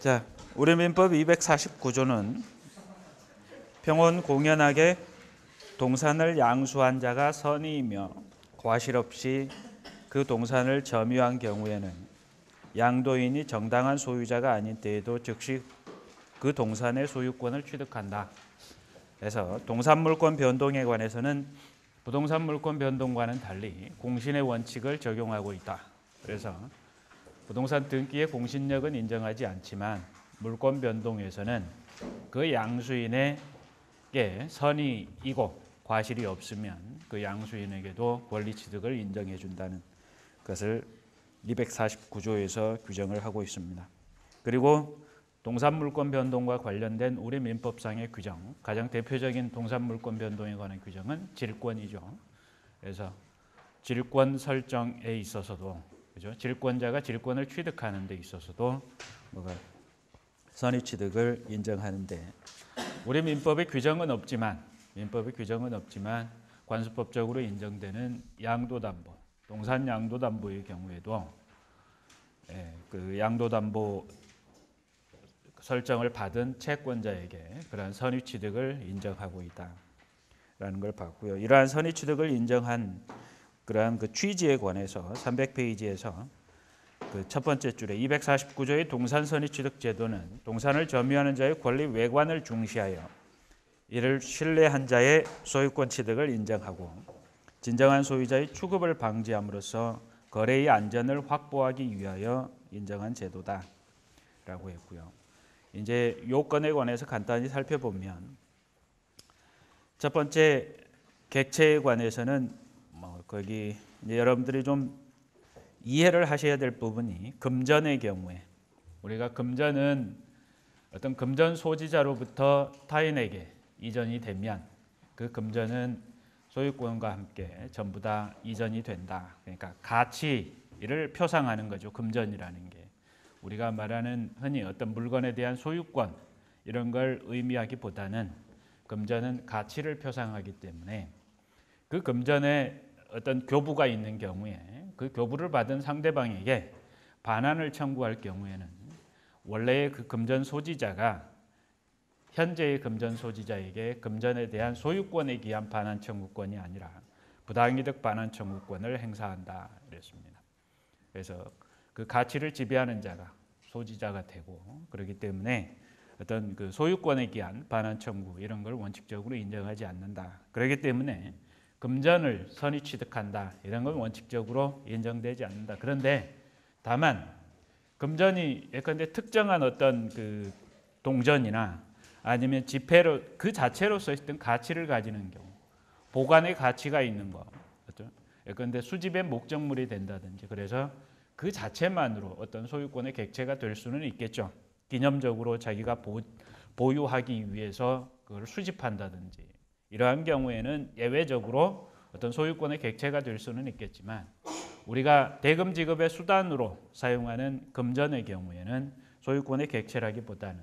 자, 우리 민법 249조는 평온 공연하게 동산을 양수한 자가 선의이며 과실 없이 그 동산을 점유한 경우에는 양도인이 정당한 소유자가 아닌 때에도 즉시 그 동산의 소유권을 취득한다. 그래서 동산물권 변동에 관해서는 부동산 물권 변동과는 달리 공신의 원칙을 적용하고 있다. 그래서 부동산 등기의 공신력은 인정하지 않지만 물권 변동에서는 그 양수인에게 선의이고 과실이 없으면 그 양수인에게도 권리 취득을 인정해 준다는 것을 249조에서 규정을 하고 있습니다. 그리고 동산물권 변동과 관련된 우리 민법상의 규정, 가장 대표적인 동산물권 변동에 관한 규정은 질권이죠. 그래서 질권 설정에 있어서도, 그죠? 질권자가 질권을 취득하는 데 있어서도 선의 취득을 인정하는데 우리 민법의 규정은 없지만 관수법적으로 인정되는 양도담보, 동산 양도담보의 경우에도 그 양도담보 설정을 받은 채권자에게 그러한 선의 취득을 인정하고 있다라는 걸 봤고요. 이러한 선의 취득을 인정한 그러한 그 취지에 관해서 300페이지에서 그 첫 번째 줄에 249조의 동산 선의 취득 제도는 동산을 점유하는 자의 권리 외관을 중시하여 이를 신뢰한 자의 소유권 취득을 인정하고 진정한 소유자의 추급을 방지함으로써 거래의 안전을 확보하기 위하여 인정한 제도다라고 했고요. 이제 요건에 관해서 간단히 살펴보면 첫 번째 객체에 관해서는 거기 이제 여러분들이 좀 이해를 하셔야 될 부분이 금전의 경우에 우리가 금전은 어떤 금전 소지자로부터 타인에게 이전이 되면 그 금전은 소유권과 함께 전부 다 이전이 된다. 그러니까 가치를 표상하는 거죠. 금전이라는 게. 우리가 말하는 흔히 어떤 물건에 대한 소유권 이런 걸 의미하기보다는 금전은 가치를 표상하기 때문에 그 금전에 어떤 교부가 있는 경우에 그 교부를 받은 상대방에게 반환을 청구할 경우에는 원래의 그 금전 소지자가 현재의 금전 소지자에게 금전에 대한 소유권에 기한 반환 청구권이 아니라 부당이득 반환 청구권을 행사한다 이랬습니다. 그래서 그 가치를 지배하는 자가 소지자가 되고 그렇기 때문에 어떤 그 소유권에 기한 반환 청구 이런 걸 원칙적으로 인정하지 않는다. 그렇기 때문에 금전을 선의 취득한다 이런 건 원칙적으로 인정되지 않는다. 그런데 다만 금전이 예컨대 특정한 어떤 그 동전이나 아니면 지폐로 그 자체로서 어떤 가치를 가지는 경우, 보관의 가치가 있는 거, 예컨대 수집의 목적물이 된다든지 그래서 그 자체만으로 어떤 소유권의 객체가 될 수는 있겠죠. 기념적으로 자기가 보유하기 위해서 그걸 수집한다든지 이러한 경우에는 예외적으로 어떤 소유권의 객체가 될 수는 있겠지만 우리가 대금 지급의 수단으로 사용하는 금전의 경우에는 소유권의 객체라기보다는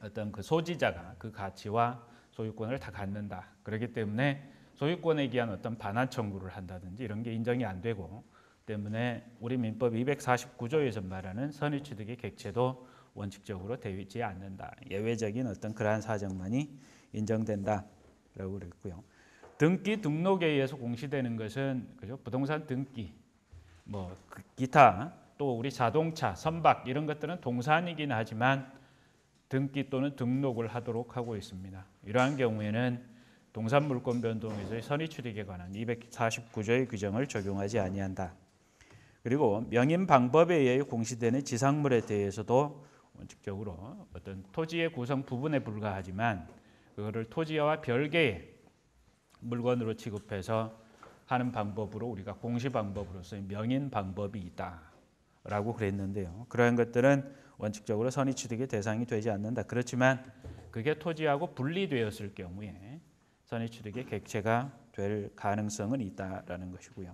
어떤 그 소지자가 그 가치와 소유권을 다 갖는다. 그렇기 때문에 소유권에 기한 어떤 반환 청구를 한다든지 이런 게 인정이 안 되고 때문에 우리 민법 249조에서 말하는 선의 취득의 객체도 원칙적으로 되지 않는다. 예외적인 어떤 그러한 사정만이 인정된다라고 그랬고요. 등기 등록에 의해서 공시되는 것은 그죠? 부동산 등기, 기타 또 우리 자동차, 선박 이런 것들은 동산이긴 하지만 등기 또는 등록을 하도록 하고 있습니다. 이러한 경우에는 동산물권 변동에서의 선의 취득에 관한 249조의 규정을 적용하지 아니한다. 그리고 명인 방법에 의해 공시되는 지상물에 대해서도 원칙적으로 어떤 토지의 구성 부분에 불과하지만 그거를 토지와 별개의 물건으로 취급해서 하는 방법으로 우리가 공시 방법으로서의 명인 방법이 있다라고 그랬는데요. 그러한 것들은 원칙적으로 선의 취득의 대상이 되지 않는다. 그렇지만 그게 토지하고 분리되었을 경우에 선의 취득의 객체가 될 가능성은 있다라는 것이고요.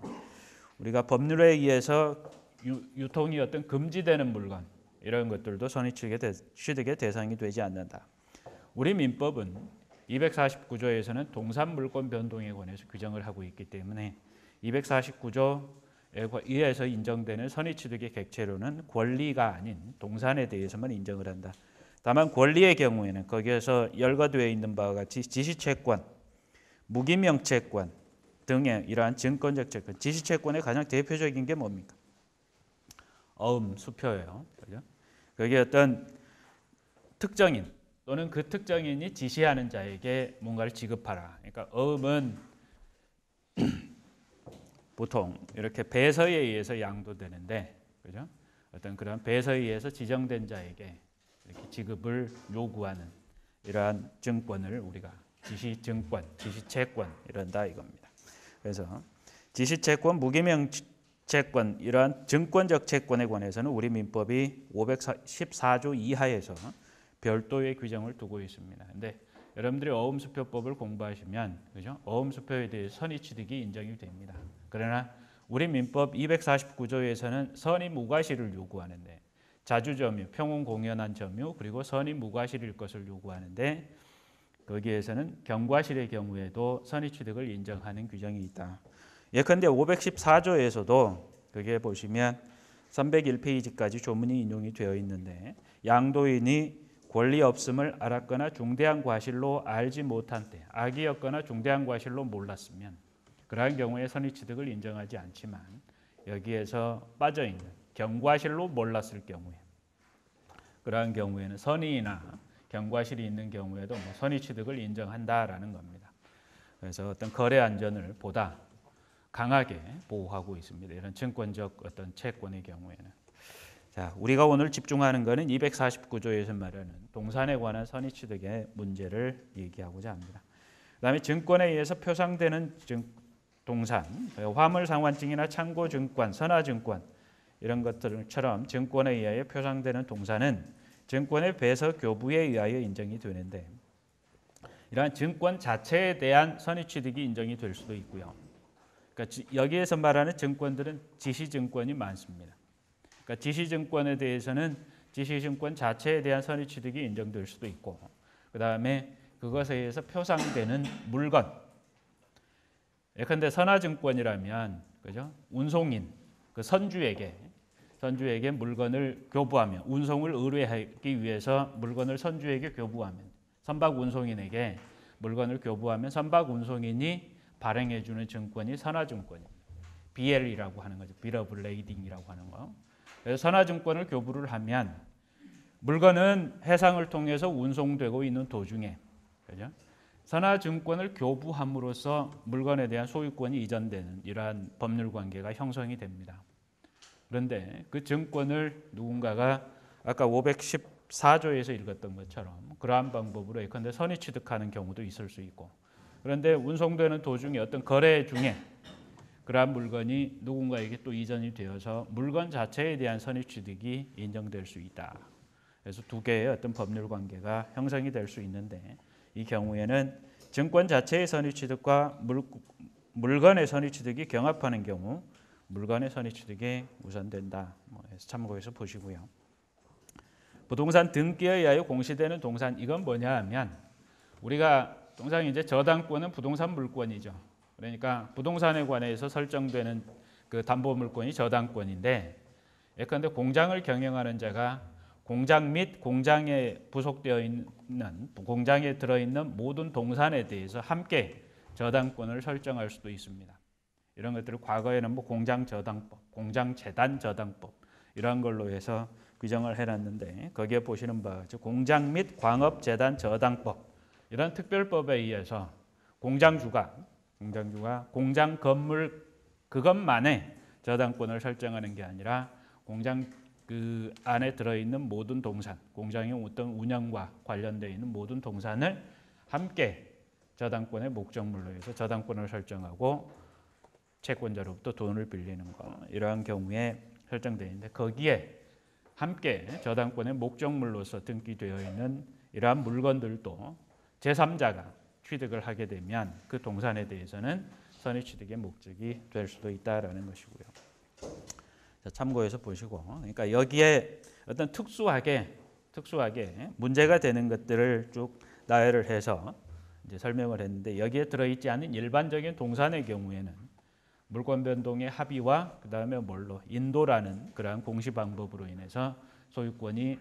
우리가 법률에 의해서 유통이 어떤 금지되는 물건 이런 것들도 선의 취득의 대상이 되지 않는다. 우리 민법은 249조에서는 동산물권 변동에 관해서 규정을 하고 있기 때문에 249조 의해서 인정되는 선의취득의 객체로는 권리가 아닌 동산에 대해서만 인정을 한다. 다만 권리의 경우에는 거기에서 열거되어 있는 바와 같이 지시채권, 무기명채권 등의 이러한 증권적 채권, 지시채권의 가장 대표적인 게 뭡니까? 어음, 수표예요. 그죠? 그게 어떤 특정인 또는 그 특정인이 지시하는 자에게 뭔가를 지급하라. 그러니까 어음은 보통 이렇게 배서에 의해서 양도되는데, 그죠? 어떤 그런 배서에 의해서 지정된 자에게 이렇게 지급을 요구하는 이러한 증권을 우리가 지시증권, 지시채권 이런다 이겁니다. 그래서 지시채권, 무기명채권 이러한 증권적 채권에 관해서는 우리 민법이 514조 이하에서 별도의 규정을 두고 있습니다. 근데 여러분들이 어음수표법을 공부하시면, 그죠? 어음수표에 대해서 선의취득이 인정이 됩니다. 그러나 우리 민법 249조에서는 선의무과실을 요구하는데, 자주점유, 평온공연한 점유, 그리고 선의무과실일 것을 요구하는데, 거기에서는 경과실의 경우에도 선의취득을 인정하는 규정이 있다. 예컨대 514조에서도 거기에 보시면 301페이지까지 조문이 인용이 되어 있는데, 양도인이 권리 없음을 알았거나 중대한 과실로 알지 못한 때, 악이었거나 중대한 과실로 몰랐으면 그러한 경우에 선의취득을 인정하지 않지만, 여기에서 빠져있는 경과실로 몰랐을 경우에, 그러한 경우에는 선의나 경과실이 있는 경우에도 선의취득을 인정한다라는 겁니다. 그래서 어떤 거래 안전을 보다 강하게 보호하고 있습니다. 이런 증권적 어떤 채권의 경우에는. 자, 우리가 오늘 집중하는 것은 249조에서 말하는 동산에 관한 선의취득의 문제를 얘기하고자 합니다. 그다음에 증권에 의해서 표상되는 동산, 화물상환증이나 참고증권, 선화증권 이런 것들처럼 증권에 의하여 표상되는 동산은 증권의 배서 교부에 의하여 인정이 되는데, 이러한 증권 자체에 대한 선의취득이 인정이 될 수도 있고요. 그러니까 여기에서 말하는 증권들은 지시증권이 많습니다. 그러니까 지시증권에 대해서는 지시증권 자체에 대한 선의취득이 인정될 수도 있고, 그 다음에 그것에 의해서 표상되는 물건, 예컨대 선화증권이라면, 그죠? 운송인, 그 선주에게 물건을 교부하면, 운송을 의뢰하기 위해서 물건을 선주에게 교부하면, 선박 운송인에게 물건을 교부하면 선박 운송인이 발행해 주는 증권이 선화증권입니다. BL이라고 하는 거죠. Bill of Lading이라고 하는 거. 그래서 선화증권을 교부를 하면 물건은 해상을 통해서 운송되고 있는 도중에, 그죠? 선화증권을 교부함으로써 물건에 대한 소유권이 이전되는 이러한 법률 관계가 형성이 됩니다. 그런데 그 증권을 누군가가 아까 514조에서 읽었던 것처럼 그러한 방법으로 예컨대 선의취득하는 경우도 있을 수 있고, 그런데 운송되는 도중에 어떤 거래 중에 그러한 물건이 누군가에게 또 이전이 되어서 물건 자체에 대한 선의취득이 인정될 수 있다. 그래서 두 개의 어떤 법률 관계가 형성이 될 수 있는데, 이 경우에는 증권 자체의 선의취득과 물건의 선의취득이 경합하는 경우 물건의 선의취득이 우선된다. 해서 참고해서 보시고요. 부동산 등기에 의하여 공시되는 동산, 이건 뭐냐 하면, 우리가 통상 이제 저당권은 부동산 물권이죠. 그러니까 부동산에 관해서 설정되는 그 담보 물권이 저당권인데, 예컨대 공장을 경영하는 자가 공장 및 공장에 부속되어 있는, 공장에 들어있는 모든 동산에 대해서 함께 저당권을 설정할 수도 있습니다. 이런 것들을 과거에는 뭐 공장 저당법, 공장 재단 저당법 이런 걸로 해서 규정을 해놨는데, 거기에 보시는 바와 같이 공장 및 광업 재단 저당법 이런 특별법에 의해서 공장주가 공장 건물 그것만의 저당권을 설정하는 게 아니라 공장 그 안에 들어있는 모든 동산, 공장의 어떤 운영과 관련되어 있는 모든 동산을 함께 저당권의 목적물로 해서 저당권을 설정하고 채권자로부터 돈을 빌리는 거, 이러한 경우에 설정되어 있는데, 거기에 함께 저당권의 목적물로서 등기되어 있는 이러한 물건들도 제3자가 취득을 하게 되면 그 동산에 대해서는 선의취득의 목적이 될 수도 있다라는 것이고요. 자, 참고해서 보시고, 그러니까 여기에 어떤 특수하게 문제가 되는 것들을 쭉 나열을 해서 이제 설명을 했는데, 여기에 들어있지 않은 일반적인 동산의 경우에는 물권 변동의 합의와 그 다음에 뭘로 인도라는 그러한 공시 방법으로 인해서 소유권이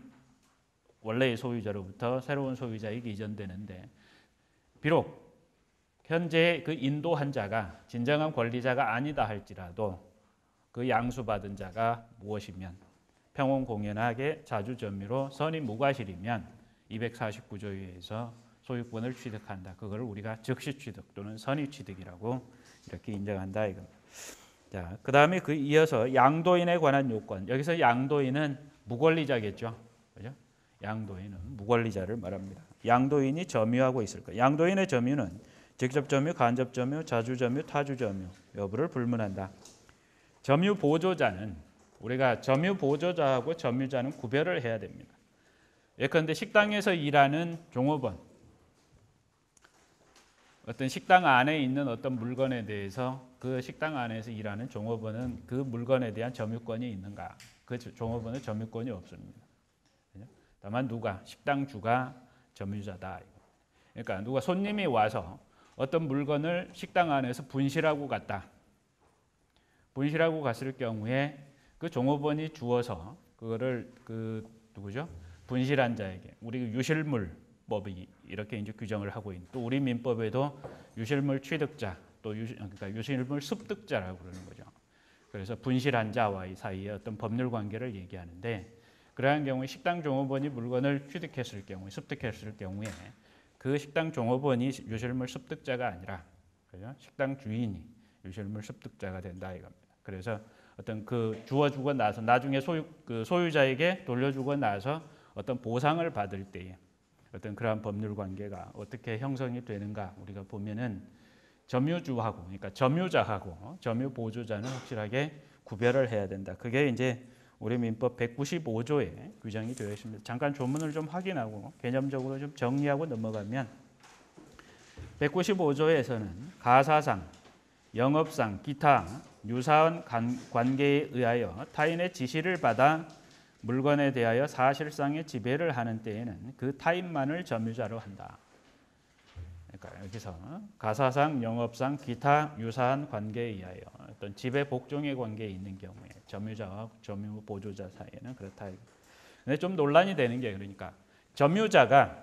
원래의 소유자로부터 새로운 소유자에게 이전되는데 비록 현재 그 인도한 자가 진정한 권리자가 아니다 할지라도 그 양수받은 자가 무엇이면 평온공연하게 자주점유로 선임 무과실이면 249조에 의해서 소유권을 취득한다. 그걸 우리가 즉시 취득 또는 선의 취득이라고 이렇게 인정한다 이겁니다. 자, 그다음에 그 이어서 양도인에 관한 요건. 여기서 양도인은 무권리자겠죠. 그죠? 양도인은 무권리자를 말합니다. 양도인이 점유하고 있을 것. 양도인의 점유는 직접 점유, 간접 점유, 자주 점유, 타주 점유 여부를 불문한다. 점유 보조자는 우리가 점유 보조자하고 점유자는 구별을 해야 됩니다. 예컨대 식당에서 일하는 종업원, 어떤 식당 안에 있는 어떤 물건에 대해서 그 식당 안에서 일하는 종업원은 그 물건에 대한 점유권이 있는가? 그 종업원은 점유권이 없습니다. 다만 누가? 식당 주가 점유자다. 그러니까 누가 손님이 와서 어떤 물건을 식당 안에서 분실하고 갔다. 분실하고 갔을 경우에 그 종업원이 주어서 그거를 그 누구죠? 분실한 자에게 우리 유실물법이 이렇게 이제 규정을 하고 있는. 또 우리 민법에도 유실물 취득자 또 그러니까 유실물 습득자라고 그러는 거죠. 그래서 분실한 자와의 사이에 어떤 법률 관계를 얘기하는데 그러한 경우에 식당 종업원이 물건을 취득했을 경우에 습득했을 경우에 그 식당 종업원이 유실물 습득자가 아니라 그죠? 식당 주인이 유실물 습득자가 된다 이겁니다. 그래서 어떤 그 주어주고 나서 나중에 소유자에게 돌려주고 나서 어떤 보상을 받을 때에 어떤 그러한 법률 관계가 어떻게 형성이 되는가 우리가 보면은 점유주하고 그러니까 점유자하고 점유 보조자는 확실하게 구별을 해야 된다. 그게 이제 우리 민법 195조에 규정이 되어 있습니다. 잠깐 조문을 좀 확인하고 개념적으로 좀 정리하고 넘어가면 195조에서는 가사상, 영업상, 기타 유사한 관계에 의하여 타인의 지시를 받아 물건에 대하여 사실상의 지배를 하는 때에는 그 타인만을 점유자로 한다. 그러니까 여기서 가사상, 영업상, 기타 유사한 관계에 의하여 어떤 지배 복종의 관계에 있는 경우에 점유자와 점유 보조자 사이에는 그렇다. 근데 좀 논란이 되는 게 그러니까 점유자가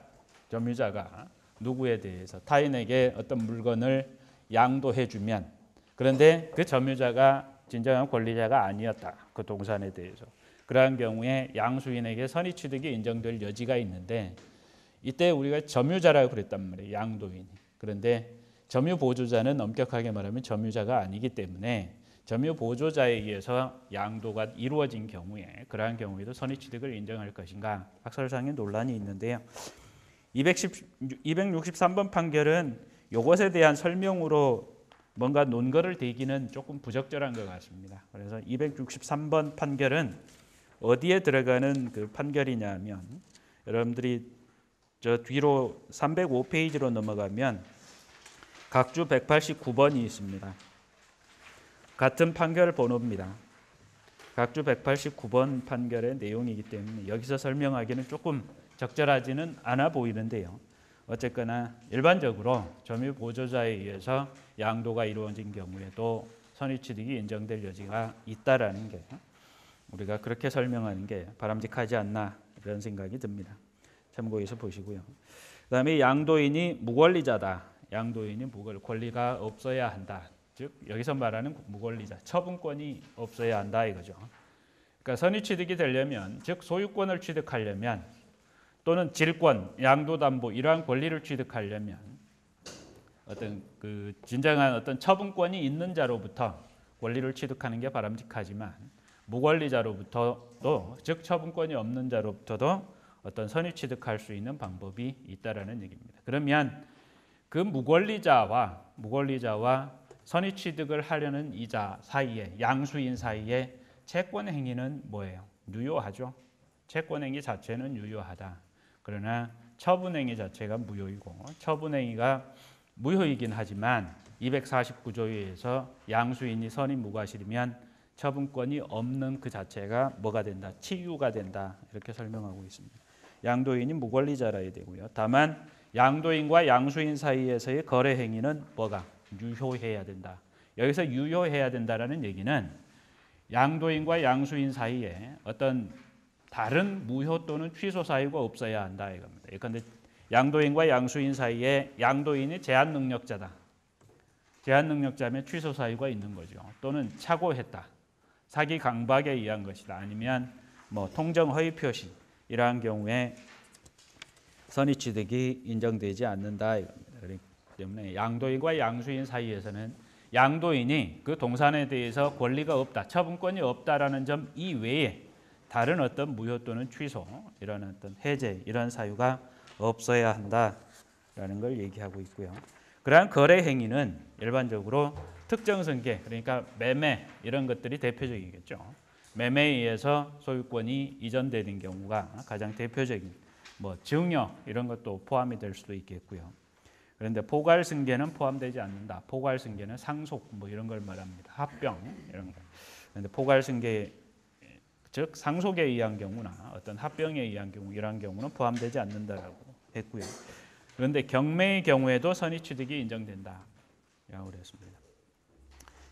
누구에 대해서 타인에게 어떤 물건을 양도해 주면 그런데 그 점유자가 진정한 권리자가 아니었다. 그 동산에 대해서. 그러한 경우에 양수인에게 선의 취득이 인정될 여지가 있는데 이때 우리가 점유자라고 그랬단 말이에요. 양도인이. 그런데 점유 보조자는 엄격하게 말하면 점유자가 아니기 때문에 점유 보조자에 의해서 양도가 이루어진 경우에 그러한 경우에도 선의 취득을 인정할 것인가 학설상의 논란이 있는데요. 263번 판결은 이것에 대한 설명으로 뭔가 논거를 대기는 조금 부적절한 것 같습니다. 그래서 263번 판결은 어디에 들어가는 그 판결이냐면 여러분들이 저 뒤로 305페이지로 넘어가면 각주 189번이 있습니다. 같은 판결 번호입니다. 각주 189번 판결의 내용이기 때문에 여기서 설명하기는 조금 적절하지는 않아 보이는데요. 어쨌거나 일반적으로 점유 보조자에 의해서 양도가 이루어진 경우에도 선의 취득이 인정될 여지가 있다라는 게 우리가 그렇게 설명하는 게 바람직하지 않나 이런 생각이 듭니다. 참고해서 보시고요. 그다음에 양도인이 무권리자다. 양도인이 권리가 없어야 한다. 즉 여기서 말하는 무권리자, 처분권이 없어야 한다 이거죠. 그러니까 선의 취득이 되려면 즉 소유권을 취득하려면 또는 질권, 양도담보 이러한 권리를 취득하려면 어떤 그 진정한 어떤 처분권이 있는 자로부터 권리를 취득하는 게 바람직하지만 무권리자로부터도 즉 처분권이 없는 자로부터도 어떤 선의 취득할 수 있는 방법이 있다라는 얘기입니다. 그러면 그 무권리자와 선의 취득을 하려는 이자 사이에 양수인 사이에 채권 행위는 뭐예요? 유효하죠. 채권 행위 자체는 유효하다. 그러나 처분 행위 자체가 무효이고 처분 행위가 무효이긴 하지만 249조에 의해서 양수인이 선임 무과실이면 처분권이 없는 그 자체가 뭐가 된다? 치유가 된다. 이렇게 설명하고 있습니다. 양도인이 무권리자라야 되고요. 다만 양도인과 양수인 사이에서의 거래 행위는 뭐가? 유효해야 된다. 여기서 유효해야 된다라는 얘기는 양도인과 양수인 사이에 어떤 다른 무효 또는 취소 사유가 없어야 한다 이겁니다. 그런데 양도인과 양수인 사이에 양도인이 제한 능력자다. 제한 능력자면 취소 사유가 있는 거죠. 또는 착오했다. 사기 강박에 의한 것이다. 아니면 뭐 통정 허위 표시 이러한 경우에 선의취득이 인정되지 않는다 이겁니다. 그렇기 때문에 양도인과 양수인 사이에서는 양도인이 그 동산에 대해서 권리가 없다, 처분권이 없다라는 점 이외에 다른 어떤 무효 또는 취소 이런 어떤 해제 이런 사유가 없어야 한다라는 걸 얘기하고 있고요. 그러한 거래 행위는 일반적으로 특정 승계 그러니까 매매 이런 것들이 대표적이겠죠. 매매에 의해서 소유권이 이전되는 경우가 가장 대표적인 뭐 증여 이런 것도 포함이 될 수도 있겠고요. 그런데 포괄 승계는 포함되지 않는다. 포괄 승계는 상속 뭐 이런 걸 말합니다. 합병 이런 거. 그런데 포괄 승계 즉 상속에 의한 경우나 어떤 합병에 의한 경우 이러한 경우는 포함되지 않는다라고 했고요. 그런데 경매의 경우에도 선의취득이 인정된다라고 그랬습니다.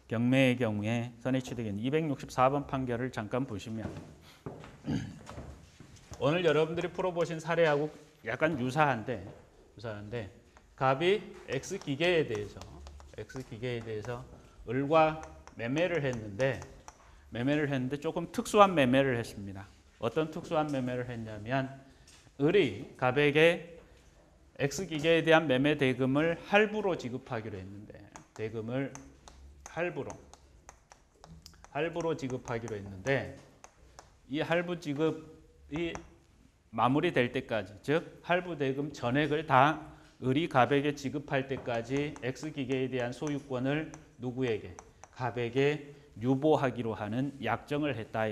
경매의 경우에 선의취득은 264번 판결을 잠깐 보시면 오늘 여러분들이 풀어보신 사례하고 약간 유사한데 갑이 X 기계에 대해서 을과 매매를 했는데 조금 특수한 매매를 했습니다. 어떤 특수한 매매를 했냐면 을이 갑에게 X 기계에 대한 매매 대금을 할부로 지급하기로 했는데 대금을 할부로 지급하기로 했는데 이 할부 지급이 마무리될 때까지 즉 할부 대금 전액을 다 을이 갑에게 지급할 때까지 X 기계에 대한 소유권을 누구에게? 갑에게 유보하기로 하는 약정을 했다.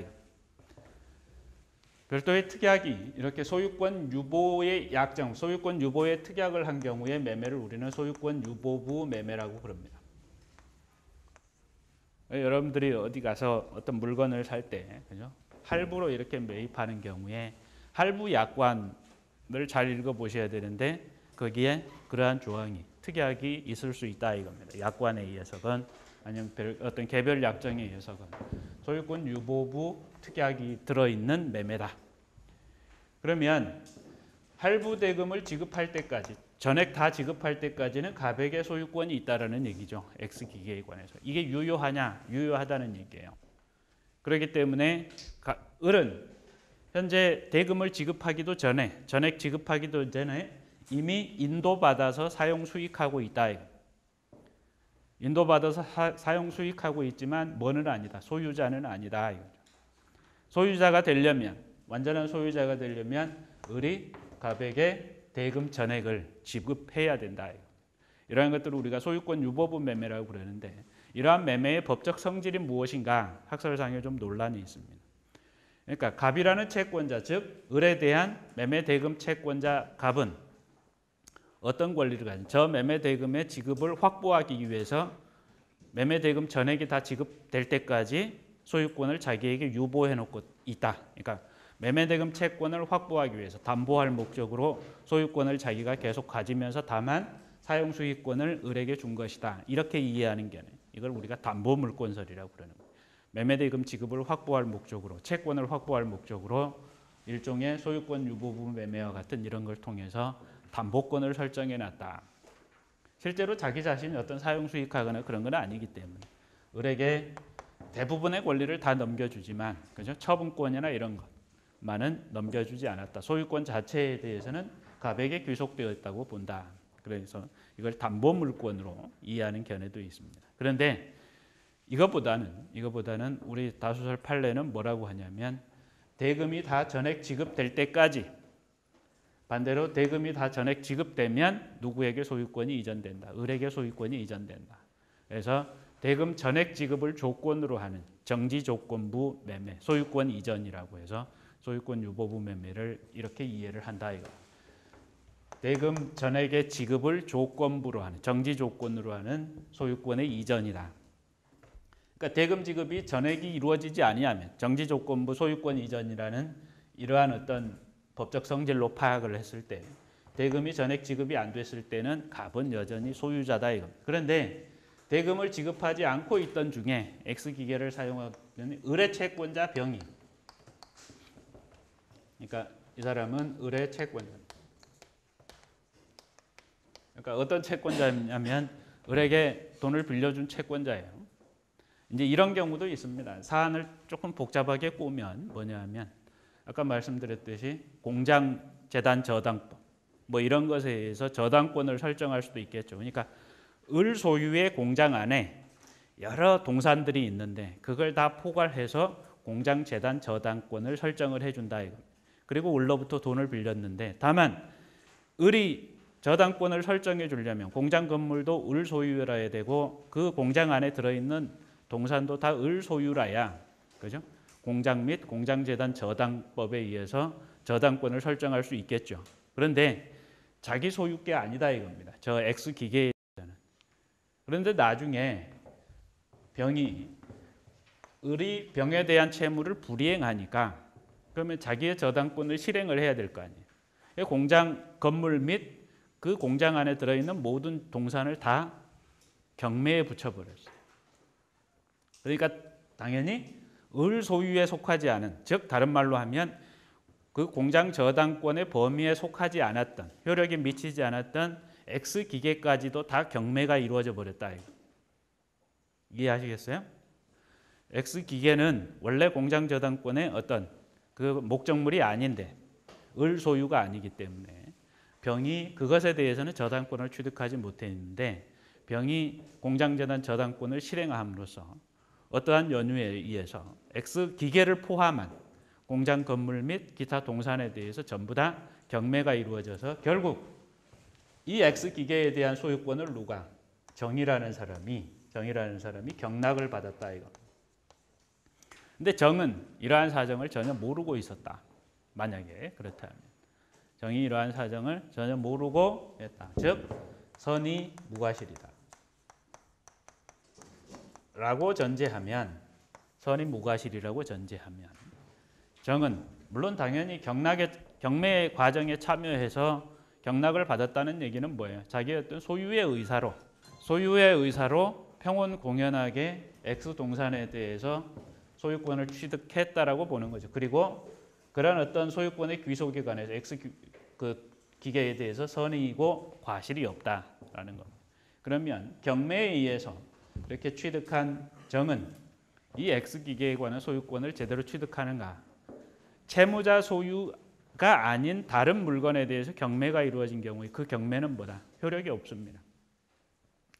별도의 특약이 이렇게 소유권 유보의 약정, 소유권 유보의 특약을 한 경우에 매매를 우리는 소유권 유보부 매매라고 부릅니다. 여러분들이 어디 가서 어떤 물건을 살 때, 그죠? 할부로 이렇게 매입하는 경우에 할부 약관을 잘 읽어보셔야 되는데 거기에 그러한 조항이 특약이 있을 수 있다 이겁니다. 약관에 의해서건 아니면 어떤 개별 약정에 의해서건 소유권 유보부 특약이 들어있는 매매다. 그러면 할부 대금을 지급할 때까지 전액 다 지급할 때까지는 갑에게 소유권이 있다라는 얘기죠. X 기계에 관해서. 이게 유효하냐? 유효하다는 얘기예요. 그렇기 때문에 을은 현재 대금을 지급하기도 전에 전액 지급하기도 전에 이미 인도받아서 사용 수익하고 있다. 인도받아서 사용 수익하고 있지만 뭐는 아니다. 소유자는 아니다. 소유자가 되려면 완전한 소유자가 되려면 을이 갑에게 대금 전액을 지급해야 된다. 이러한 것들을 우리가 소유권 유보부 매매라고 부르는데 이러한 매매의 법적 성질이 무엇인가 학설상에 좀 논란이 있습니다. 그러니까 갑이라는 채권자 즉 을에 대한 매매 대금 채권자 갑은 어떤 권리를 가진 저 매매 대금의 지급을 확보하기 위해서 매매 대금 전액이 다 지급될 때까지 소유권을 자기에게 유보해 놓고 있다. 그러니까 매매 대금 채권을 확보하기 위해서 담보할 목적으로 소유권을 자기가 계속 가지면서 다만 사용 수익권을 을에게 준 것이다. 이렇게 이해하는 게 이걸 우리가 담보 물권설이라고 부르는 거예요. 매매 대금 지급을 확보할 목적으로 채권을 확보할 목적으로 일종의 소유권 유보부 매매와 같은 이런 걸 통해서 담보권을 설정해 놨다. 실제로 자기 자신이 어떤 사용 수익하거나 그런 건 아니기 때문에 을에게 대부분의 권리를 다 넘겨주지만 그죠? 처분권이나 이런 것만은 넘겨주지 않았다. 소유권 자체에 대해서는 갑에게 귀속되어 있다고 본다. 그래서 이걸 담보 물권으로 이해하는 견해도 있습니다. 그런데 이거보다는 우리 다수설 판례는 뭐라고 하냐면 대금이 다 전액 지급될 때까지 반대로 대금이 다 전액 지급되면 누구에게 소유권이 이전된다. 을에게 소유권이 이전된다. 그래서 대금 전액 지급을 조건으로 하는 정지조건부 매매, 소유권 이전이라고 해서 소유권 유보부 매매를 이렇게 이해를 한다. 이거. 대금 전액의 지급을 조건부로 하는, 정지조건으로 하는 소유권의 이전이다. 그러니까 대금 지급이 전액이 이루어지지 아니하면 정지조건부 소유권 이전이라는 이러한 어떤 법적 성질로 파악을 했을 때 대금이 전액 지급이 안 됐을 때는 갑은 여전히 소유자다. 이겁니다. 그런데 대금을 지급하지 않고 있던 중에 X기계를 사용하면 을의 채권자 병이, 그러니까 이 사람은 을의 채권자. 그러니까 어떤 채권자냐면 을에게 돈을 빌려준 채권자예요. 이제 이런 경우도 있습니다. 사안을 조금 복잡하게 꾸면 뭐냐면 아까 말씀드렸듯이 공장재단 저당법 뭐 이런 것에 의해서 저당권을 설정할 수도 있겠죠. 그러니까 을 소유의 공장 안에 여러 동산들이 있는데 그걸 다 포괄해서 공장재단 저당권을 설정을 해준다 이거. 그리고 을로부터 돈을 빌렸는데 다만 을이 저당권을 설정해 주려면 공장 건물도 을 소유라야 되고 그 공장 안에 들어있는 동산도 다 을 소유라야, 그죠? 공장 및 공장재단 저당법에 의해서 저당권을 설정할 수 있겠죠. 그런데 자기 소유 게 아니다 이겁니다. 저 X 기계에 대해서는. 그런데 나중에 을이 병에 대한 채무를 불이행하니까 그러면 자기의 저당권을 실행을 해야 될 거 아니에요. 공장 건물 및 그 공장 안에 들어있는 모든 동산을 다 경매에 붙여버렸어요. 그러니까 당연히 을 소유에 속하지 않은, 즉 다른 말로 하면 그 공장 저당권의 범위에 속하지 않았던, 효력이 미치지 않았던 X 기계까지도 다 경매가 이루어져 버렸다. 이해하시겠어요? X 기계는 원래 공장 저당권의 어떤 그 목적물이 아닌데 을 소유가 아니기 때문에 병이 그것에 대해서는 저당권을 취득하지 못했는데 병이 공장재단 저당권을 실행함으로써 어떠한 연유에 의해서 X 기계를 포함한 공장 건물 및 기타 동산에 대해서 전부 다 경매가 이루어져서 결국 이 X 기계에 대한 소유권을 누가? 정이라는 사람이 경락을 받았다 이거. 근데 정은 이러한 사정을 전혀 모르고 있었다. 만약에 그렇다면 정이 이러한 사정을 전혀 모르고 했다. 즉 선이 무과실이다. 라고 전제하면, 선이 무과실이라고 전제하면 정은 물론 당연히 경매 과정에 참여해서 경락을 받았다는 얘기는 뭐예요? 자기의 어떤 소유의 의사로 평온 공연하게 X 동산에 대해서 소유권을 취득했다라고 보는 거죠. 그리고 그런 어떤 소유권의 귀속에 관해서 X 그 기계에 대해서 선의이고 과실이 없다라는 겁니다. 그러면 경매에 의해서 이렇게 취득한 정은 이 X 기계에 관한 소유권을 제대로 취득하는가? 채무자 소유가 아닌 다른 물건에 대해서 경매가 이루어진 경우에 그 경매는 뭐다? 효력이 없습니다.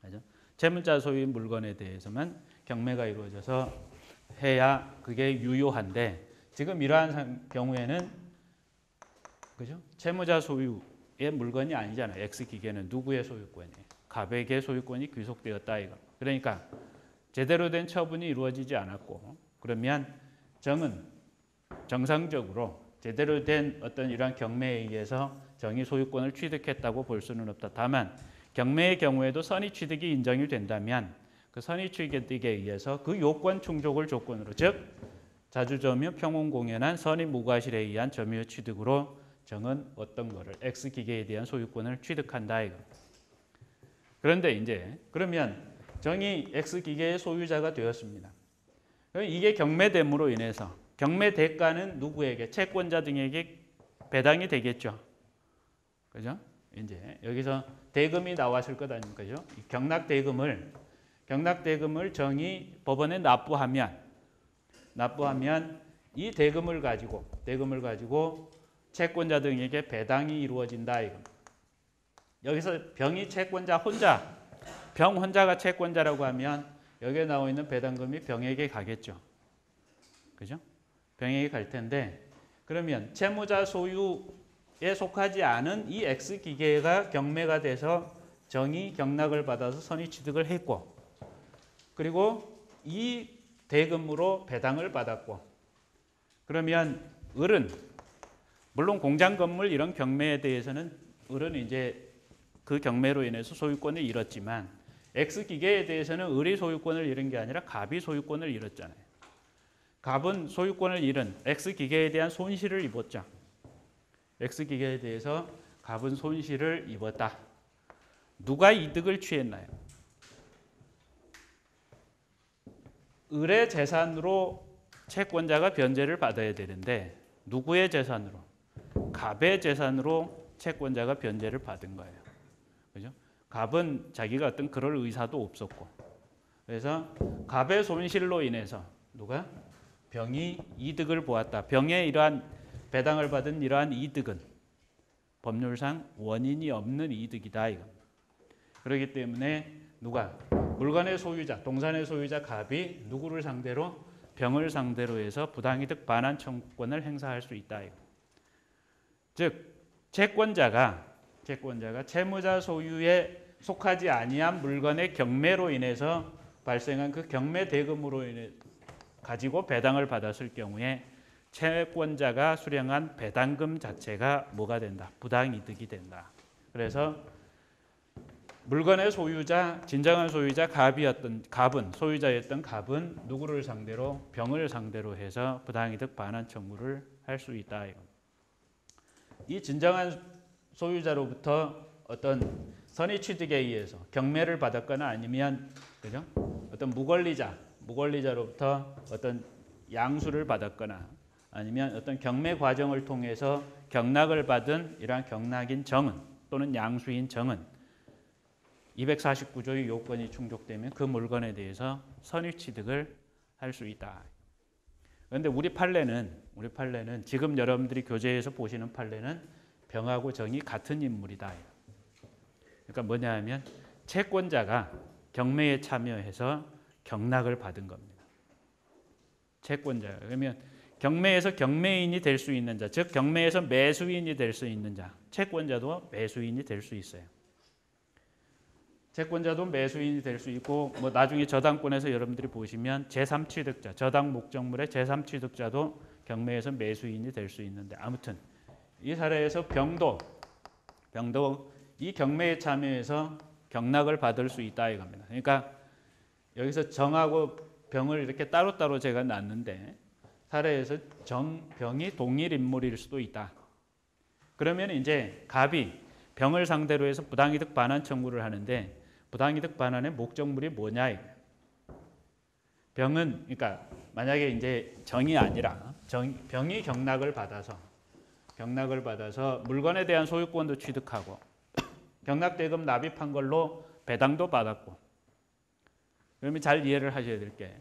그렇죠? 채무자 소유의 물건에 대해서만 경매가 이루어져서 해야 그게 유효한데 지금 이러한 경우에는 그죠? 채무자 소유의 물건이 아니잖아요. X 기계는 누구의 소유권이에요? 갑에게 소유권이 귀속되었다 이거. 그러니까 제대로 된 처분이 이루어지지 않았고 그러면 정은 정상적으로 제대로 된 어떤 이러한 경매에 의해서 정의 소유권을 취득했다고 볼 수는 없다. 다만 경매의 경우에도 선의 취득이 인정이 된다면 그 선의 취득에 의해서 그 요건 충족을 조건으로 즉 자주점유 평온공연한 선의 무과실에 의한 점유의 취득으로 정은 어떤 거를 X 기계에 대한 소유권을 취득한다 이거. 그런데 이제 그러면 정이 X 기계의 소유자가 되었습니다. 이게 경매됨으로 인해서 경매 대가는 누구에게? 채권자 등에게 배당이 되겠죠. 그죠? 이제 여기서 대금이 나왔을 것 아닙니까? 그죠? 경락 대금을 정이 법원에 납부하면 이 대금을 가지고 채권자 등에게 배당이 이루어진다 이거. 여기서 병이 채권자 병 혼자가 채권자라고 하면 여기에 나와 있는 배당금이 병에게 가겠죠. 그죠? 병에게 갈 텐데 그러면 채무자 소유에 속하지 않은 이 X 기계가 경매가 돼서 정이 경락을 받아서 선의 취득을 했고 그리고 이 대금으로 배당을 받았고 그러면 을은 물론 공장 건물 이런 경매에 대해서는 을은 이제 그 경매로 인해서 소유권을 잃었지만 X 기계에 대해서는 을이 소유권을 잃은 게 아니라 갑이 소유권을 잃었잖아요. 갑은 소유권을 잃은 X 기계에 대한 손실을 입었죠. X 기계에 대해서 갑은 손실을 입었다. 누가 이득을 취했나요? 을의 재산으로 채권자가 변제를 받아야 되는데 누구의 재산으로? 갑의 재산으로 채권자가 변제를 받은 거예요. 그죠? 갑은 자기가 어떤 그럴 의사도 없었고, 그래서 갑의 손실로 인해서 누가? 병이 이득을 보았다. 병에 이러한 배당을 받은 이러한 이득은 법률상 원인이 없는 이득이다. 이거. 그렇기 때문에 누가? 물건의 소유자, 동산의 소유자 갑이 누구를 상대로? 병을 상대로 해서 부당이득 반환 청구권을 행사할 수 있다. 이거. 즉 채권자가 채무자 소유에 속하지 아니한 물건의 경매로 인해서 발생한 그 경매 대금으로 인해 가지고 배당을 받았을 경우에 채권자가 수령한 배당금 자체가 뭐가 된다? 부당이득이 된다. 그래서 물건의 소유자, 진정한 소유자 갑은 소유자였던 갑은 누구를 상대로? 병을 상대로 해서 부당이득 반환 청구를 할 수 있다. 이 진정한 소유자로부터 어떤 선의취득에 의해서 경매를 받았거나 아니면 그죠? 어떤 무권리자로부터 어떤 양수를 받았거나 아니면 어떤 경매 과정을 통해서 경락을 받은 이러한 경락인 정은 또는 양수인 정은 249조의 요건이 충족되면 그 물건에 대해서 선의취득을 할 수 있다. 그런데 우리 판례는 지금 여러분들이 교재에서 보시는 판례는 병하고 정이 같은 인물이다. 그러니까 뭐냐 하면 채권자가 경매에 참여해서 경락을 받은 겁니다. 채권자. 그러면 경매에서 경매인이 될 수 있는 자, 즉 경매에서 매수인이 될 수 있는 자, 채권자도 매수인이 될 수 있어요. 채권자도 매수인이 될 수 있고 뭐 나중에 저당권에서 여러분들이 보시면 제3취득자, 저당 목적물의 제3취득자도 경매에서 매수인이 될 수 있는데 아무튼 이 사례에서 병도 이 경매에 참여해서 경락을 받을 수 있다 이겁니다. 그러니까 여기서 정하고 병을 이렇게 따로따로 제가 놨는데 사례에서 병이 동일 인물일 수도 있다. 그러면 이제 갑이 병을 상대로 해서 부당이득 반환 청구를 하는데 부당이득 반환의 목적물이 뭐냐 이거예요. 병은 그러니까 만약에 이제 정이 아니라 병이 경락을 받아서 물건에 대한 소유권도 취득하고 경락대금 납입한 걸로 배당도 받았고 그러면 잘 이해를 하셔야 될 게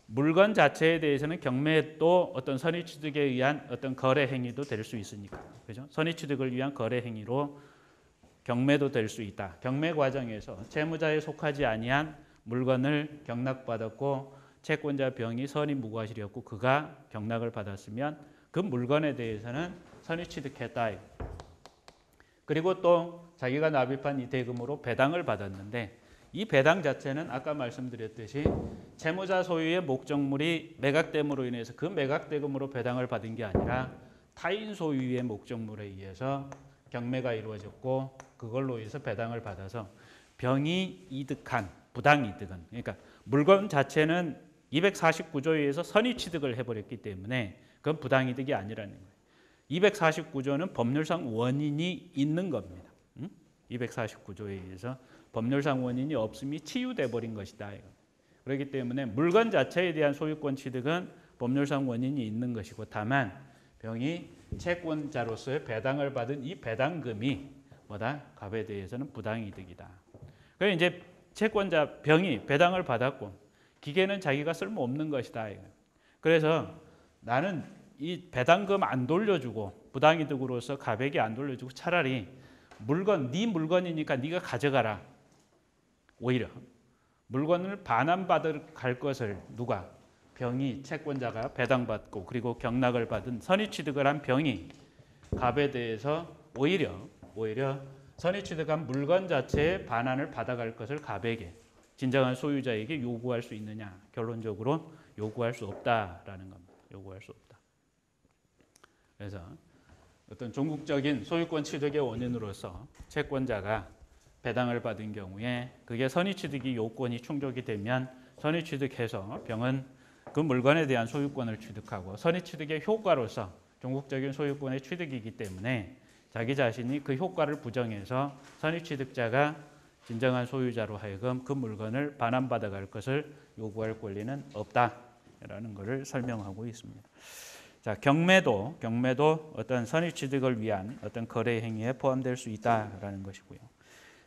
물건 자체에 대해서는 경매도 어떤 선의취득에 의한 어떤 거래 행위도 될 수 있으니까 그죠? 선의취득을 위한 거래 행위로 경매도 될 수 있다. 경매 과정에서 채무자에 속하지 아니한 물건을 경락받았고 채권자 병이 선의 무과실이었고 그가 경락을 받았으면 그 물건에 대해서는 선의취득했다. 그리고 또 자기가 납입한 이 대금으로 배당을 받았는데 이 배당 자체는 아까 말씀드렸듯이 채무자 소유의 목적물이 매각됨으로 인해서 그 매각대금으로 배당을 받은 게 아니라 타인 소유의 목적물에 의해서 경매가 이루어졌고 그걸로 인해서 배당을 받아서 병이 이득한 부당이득은 그러니까 물건 자체는 249조에 의해서 선의취득을 해버렸기 때문에 그건 부당이득이 아니라는 거예요. 249조는 법률상 원인이 있는 겁니다. 249조에 의해서 법률상 원인이 없음이 치유돼 버린 것이다. 그렇기 때문에 물건 자체에 대한 소유권 취득은 법률상 원인이 있는 것이고 다만 병이 채권자로서의 배당을 받은 이 배당금이 뭐다? 갑에 대해서는 부당이득이다. 그래서 이제 채권자 병이 배당을 받았고 기계는 자기가 쓸모없는 것이다. 그래서 나는 이 배당금 안 돌려주고 부당이득으로서 갑에게 안 돌려주고 차라리 네 물건이니까 네가 가져가라. 오히려 물건을 반환받을 갈 것을 누가? 병이 채권자가 배당받고 그리고 경락을 받은 선의취득을 한 병이 갑에 대해서 오히려 선의취득한 물건 자체의 반환을 받아갈 것을 갑에게 진정한 소유자에게 요구할 수 있느냐? 결론적으로 요구할 수 없다라는 겁니다. 요구할 수 없다. 그래서 어떤 종국적인 소유권 취득의 원인으로서 채권자가 배당을 받은 경우에 그게 선의취득이 요건이 충족이 되면 선의취득해서 병은 그 물건에 대한 소유권을 취득하고 선의취득의 효과로서 종국적인 소유권의 취득이기 때문에 자기 자신이 그 효과를 부정해서 선의취득자가 진정한 소유자로 하여금 그 물건을 반환받아갈 것을 요구할 권리는 없다라는 것을 설명하고 있습니다. 자, 경매도 어떤 선의취득을 위한 어떤 거래 행위에 포함될 수 있다라는 것이고요.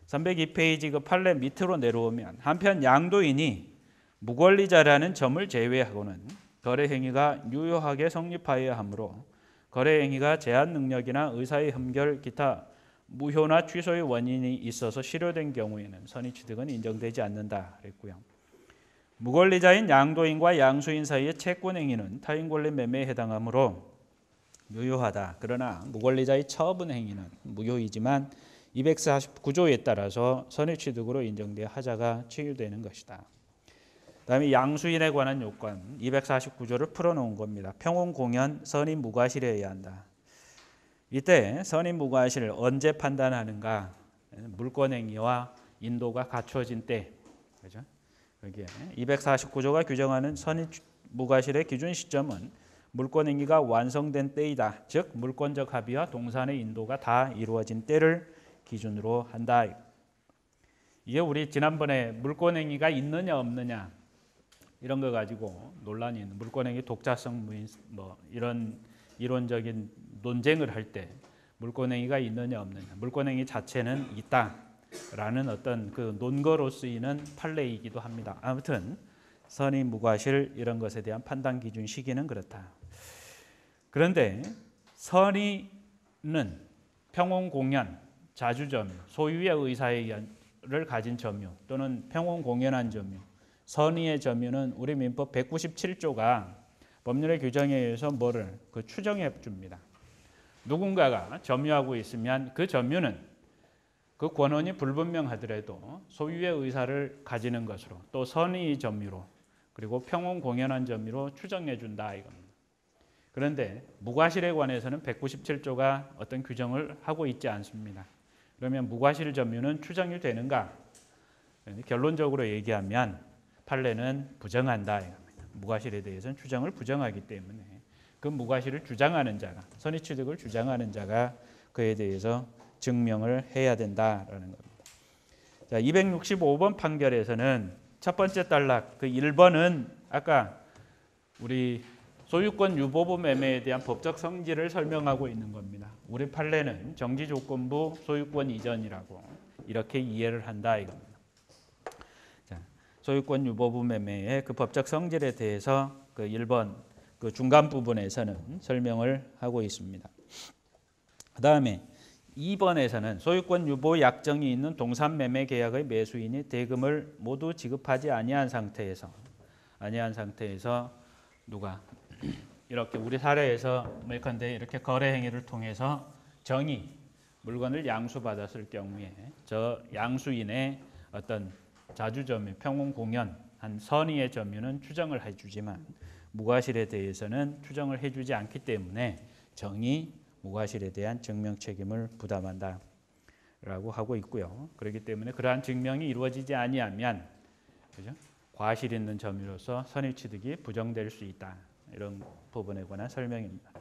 302페이지 그 판례 밑으로 내려오면 한편 양도인이 무권리자라는 점을 제외하고는 거래 행위가 유효하게 성립하여야 하므로 거래 행위가 제한 능력이나 의사의 흠결 기타 무효나 취소의 원인이 있어서 실효된 경우에는 선의취득은 인정되지 않는다 그랬고요. 무권리자인 양도인과 양수인 사이의 채권 행위는 타인 권리 매매에 해당하므로 유효하다. 그러나 무권리자의 처분 행위는 무효이지만 249조에 따라서 선의취득으로 인정되어 하자가 취유되는 것이다. 그다음에 양수인에 관한 요건 249조를 풀어놓은 겁니다. 평온공연, 선임 무과실이어야 한다. 이때 선임 무과실을 언제 판단하는가? 물권행위와 인도가 갖춰진 때, 그죠? 여기에 249조가 규정하는 선임 무과실의 기준 시점은 물권행위가 완성된 때이다. 즉 물권적 합의와 동산의 인도가 다 이루어진 때를 기준으로 한다. 이게 우리 지난번에 물권행위가 있느냐 없느냐 이런 거 가지고 논란이 있는 물권행위 독자성 무인 뭐 이런 이론적인 논쟁을 할 때 물권행위가 있느냐 없느냐 물권행위 자체는 있다라는 어떤 그 논거로 쓰이는 판례이기도 합니다. 아무튼 선의 무과실 이런 것에 대한 판단 기준 시기는 그렇다. 그런데 선의는 평온공연 자주점유, 소유의 의사를 가진 점유 또는 평온공연한 점유, 선의의 점유는 우리 민법 197조가 법률의 규정에 의해서 뭐를 추정해 줍니다. 누군가가 점유하고 있으면 그 점유는 그 권한이 불분명하더라도 소유의 의사를 가지는 것으로 또 선의 점유로 그리고 평온공연한 점유로 추정해 준다 이겁니다. 그런데 무과실에 관해서는 197조가 어떤 규정을 하고 있지 않습니다. 그러면 무과실 점유는 추정이 되는가? 결론적으로 얘기하면 판례는 부정한다 이겁니다. 무과실에 대해서는 추정을 부정하기 때문에 그 무과실을 주장하는 자가 선의취득을 주장하는 자가 그에 대해서 증명을 해야 된다라는 겁니다. 자, 265번 판결에서는 첫 번째 단락 그 1번은 아까 우리 소유권 유보부 매매에 대한 법적 성질을 설명하고 있는 겁니다. 우리 판례는 정지조건부 소유권 이전이라고 이렇게 이해를 한다 이겁니다. 자, 소유권 유보부 매매의 그 법적 성질에 대해서 그 1번 그 중간 부분에서는 설명을 하고 있습니다. 그다음에 2번에서는 소유권 유보 약정이 있는 동산 매매 계약의 매수인이 대금을 모두 지급하지 아니한 상태에서 누가 이렇게 우리 사례에서 예컨대 이렇게 거래 행위를 통해서 정의 물건을 양수받았을 경우에 저 양수인의 어떤 자주점유, 평온공연한 선의의 점유는 추정을 해주지만 무과실에 대해서는 추정을 해주지 않기 때문에 정의 무과실에 대한 증명 책임을 부담한다라고 하고 있고요. 그렇기 때문에 그러한 증명이 이루어지지 아니하면 그죠? 과실 있는 점유로서 선의취득이 부정될 수 있다. 이런 부분에 관한 설명입니다.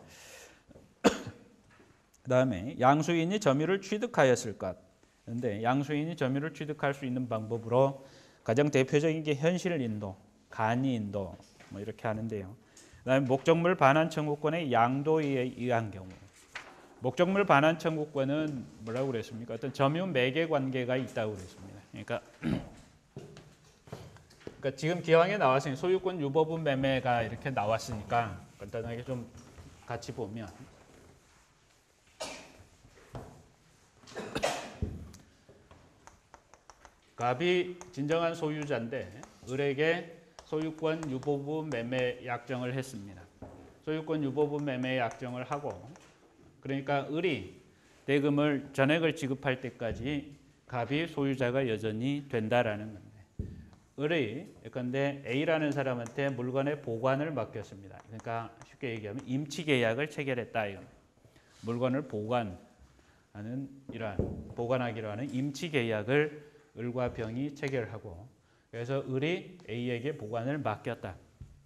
그다음에 양수인이 점유를 취득하였을 것. 그런데 양수인이 점유를 취득할 수 있는 방법으로 가장 대표적인 게 현실 인도, 간이 인도 뭐 이렇게 하는데요. 그다음에 목적물 반환 청구권의 양도에 의한 경우. 목적물 반환 청구권은 뭐라고 그랬습니까? 어떤 점유 매개 관계가 있다고 그랬습니다. 그러니까 지금 기왕에 나왔으니 소유권 유보분 매매가 이렇게 나왔으니까 간단하게 좀 같이 보면 갑이 진정한 소유자인데 을에게 소유권 유보분 매매 약정을 했습니다. 소유권 유보분 매매 약정을 하고 그러니까 을이 대금을 전액을 지급할 때까지 갑이 소유자가 여전히 된다라는 겁니다. 을이 예컨대 A라는 사람한테 물건의 보관을 맡겼습니다. 그러니까 쉽게 얘기하면 임치 계약을 체결했다 이겁니다. 물건을 보관하기로 하는 임치 계약을 을과 병이 체결하고 그래서 을이 A에게 보관을 맡겼다.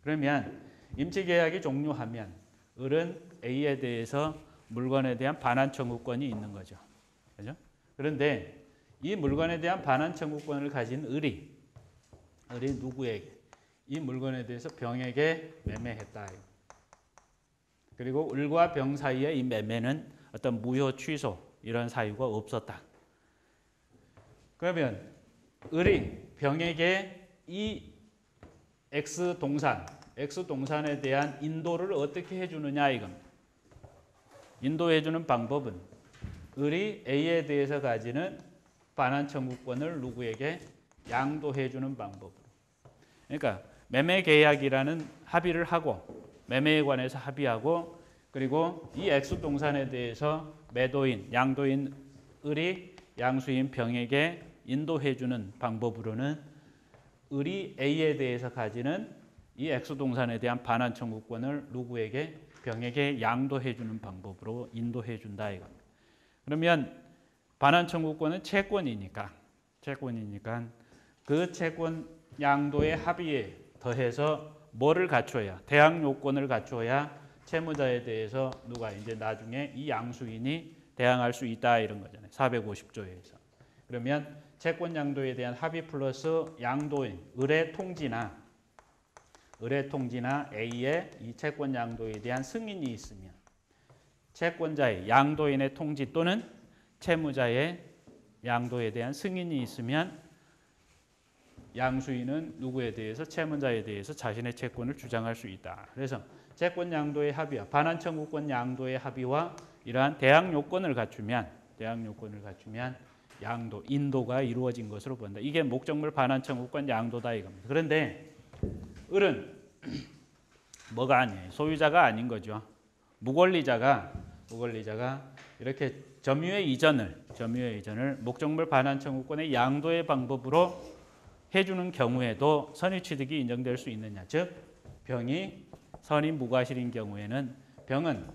그러면 임치 계약이 종료하면 을은 A에 대해서 물건에 대한 반환 청구권이 있는 거죠. 그렇죠? 그런데 이 물건에 대한 반환 청구권을 가진 을이 누구에게 이 물건에 대해서 병에게 매매했다. 그리고 을과 병 사이에 이 매매는 어떤 무효 취소 이런 사유가 없었다. 그러면 을이 병에게 이 X 동산에 대한 인도를 어떻게 해주느냐 이겁니다. 인도해주는 방법은 을이 A에 대해서 가지는 반환 청구권을 누구에게 양도해주는 방법으로. 그러니까 매매 계약이라는 합의를 하고 매매에 관해서 합의하고 그리고 이 X 동산에 대해서 매도인, 양도인 을이 양수인 병에게 인도해주는 방법으로는 을이 A에 대해서 가지는 이 X 동산에 대한 반환 청구권을 누구에게 병에게 양도해주는 방법으로 인도해준다 이겁니다. 그러면 반환 청구권은 채권이니까 그 채권 양도의 합의에 더해서 뭐를 갖춰야 대항 요건을 갖춰야 채무자에 대해서 누가 이제 나중에 이 양수인이 대항할 수 있다 이런 거잖아요. 450조에서. 그러면 채권 양도에 대한 합의 플러스 양도인 을의 통지나 A의 이 채권 양도에 대한 승인이 있으면 채권자의 양도인의 통지 또는 채무자의 양도에 대한 승인이 있으면 양수인은 누구에 대해서 채무자에 대해서 자신의 채권을 주장할 수 있다. 그래서 채권 양도의 합의와 반환 청구권 양도의 합의와 이러한 대항 요건을 갖추면 양도, 인도가 이루어진 것으로 본다. 이게 목적물 반환 청구권 양도다 이겁니다. 그런데 을은 뭐가 아니에요. 소유자가 아닌 거죠. 무권리자가 이렇게 점유의 이전을 목적물 반환 청구권의 양도의 방법으로 해주는 경우에도 선의취득이 인정될 수 있느냐. 즉 병이 선의 무과실인 경우에는 병은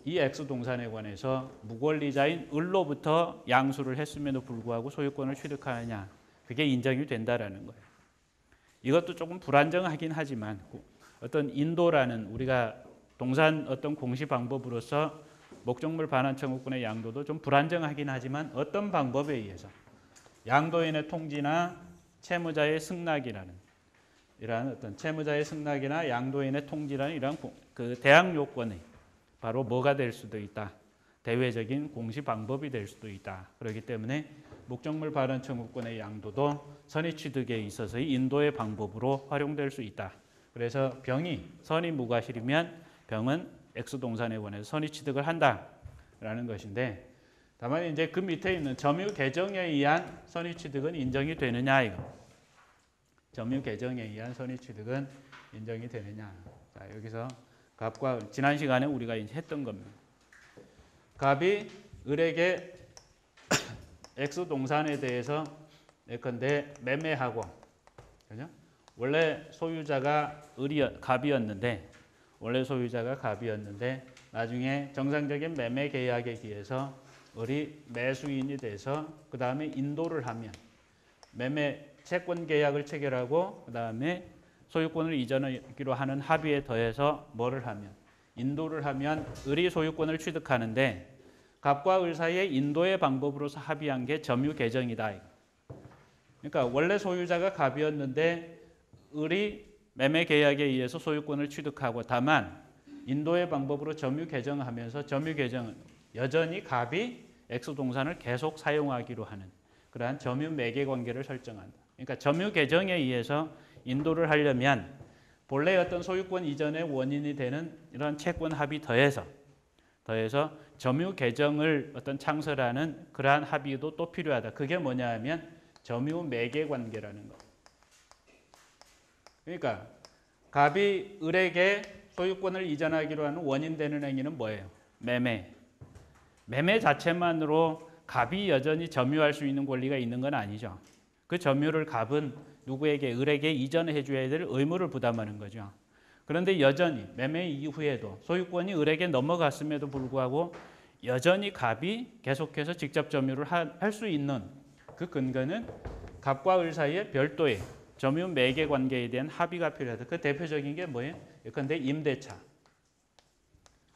이 X 동산에 관해서 무권리자인 을로부터 양수를 했음에도 불구하고 소유권을 취득하느냐. 그게 인정이 된다라는 거예요. 이것도 조금 불안정하긴 하지만 어떤 인도라는 우리가 동산 어떤 공시 방법으로서 목적물 반환 청구권의 양도도 좀 불안정하긴 하지만 어떤 방법에 의해서 양도인의 통지나 채무자의 승낙이라는 이러한 어떤 채무자의 승낙이나 양도인의 통지라는 이러한 그 대항 요건이 바로 뭐가 될 수도 있다. 대외적인 공시 방법이 될 수도 있다. 그렇기 때문에 목적물 반환 청구권의 양도도 선의취득에 있어서의 인도의 방법으로 활용될 수 있다. 그래서 병이 선의 무과실이면 병은 X 동산에 관해서 선의취득을 한다라는 것인데 다만 이제 그 밑에 있는 점유 개정에 의한 선의취득은 인정이 되느냐 이거. 점유 개정에 의한 선의취득은 인정이 되느냐. 자 여기서 갑과 지난 시간에 우리가 이제 했던 겁니다. 갑이 을에게 X 동산에 대해서 예컨대 매매하고, 그죠? 원래 소유자가 갑이었는데 나중에 정상적인 매매 계약에 의해서 을이 매수인이 돼서 그 다음에 인도를 하면 매매 채권 계약을 체결하고 그 다음에 소유권을 이전하기로 하는 합의에 더해서 뭐를 하면 인도를 하면 을이 소유권을 취득하는데 갑과 을 사이에 인도의 방법으로서 합의한 게 점유 개정이다. 그러니까 원래 소유자가 갑이었는데 을이 매매 계약에 의해서 소유권을 취득하고 다만 인도의 방법으로 점유 개정하면서 점유 개정은 여전히 갑이 X 동산을 계속 사용하기로 하는 그러한 점유 매개 관계를 설정한다. 그러니까 점유 개정에 의해서 인도를 하려면 본래 어떤 소유권 이전의 원인이 되는 이런 채권 합의 더해서 점유 개정을 어떤 창설하는 그러한 합의도 또 필요하다. 그게 뭐냐 하면 점유 매개 관계라는 거. 그러니까 갑이 을에게 소유권을 이전하기로 하는 원인 되는 행위는 뭐예요? 매매. 매매 자체만으로 갑이 여전히 점유할 수 있는 권리가 있는 건 아니죠. 그 점유를 갑은 누구에게 을에게 이전해 줘야 될 의무를 부담하는 거죠. 그런데 여전히 매매 이후에도 소유권이 을에게 넘어갔음에도 불구하고 여전히 갑이 계속해서 직접 점유를 할 수 있는 그 근거는 갑과 을 사이에 별도의 점유 매개 관계에 대한 합의가 필요하다. 그 대표적인 게 뭐예요? 예컨대 임대차,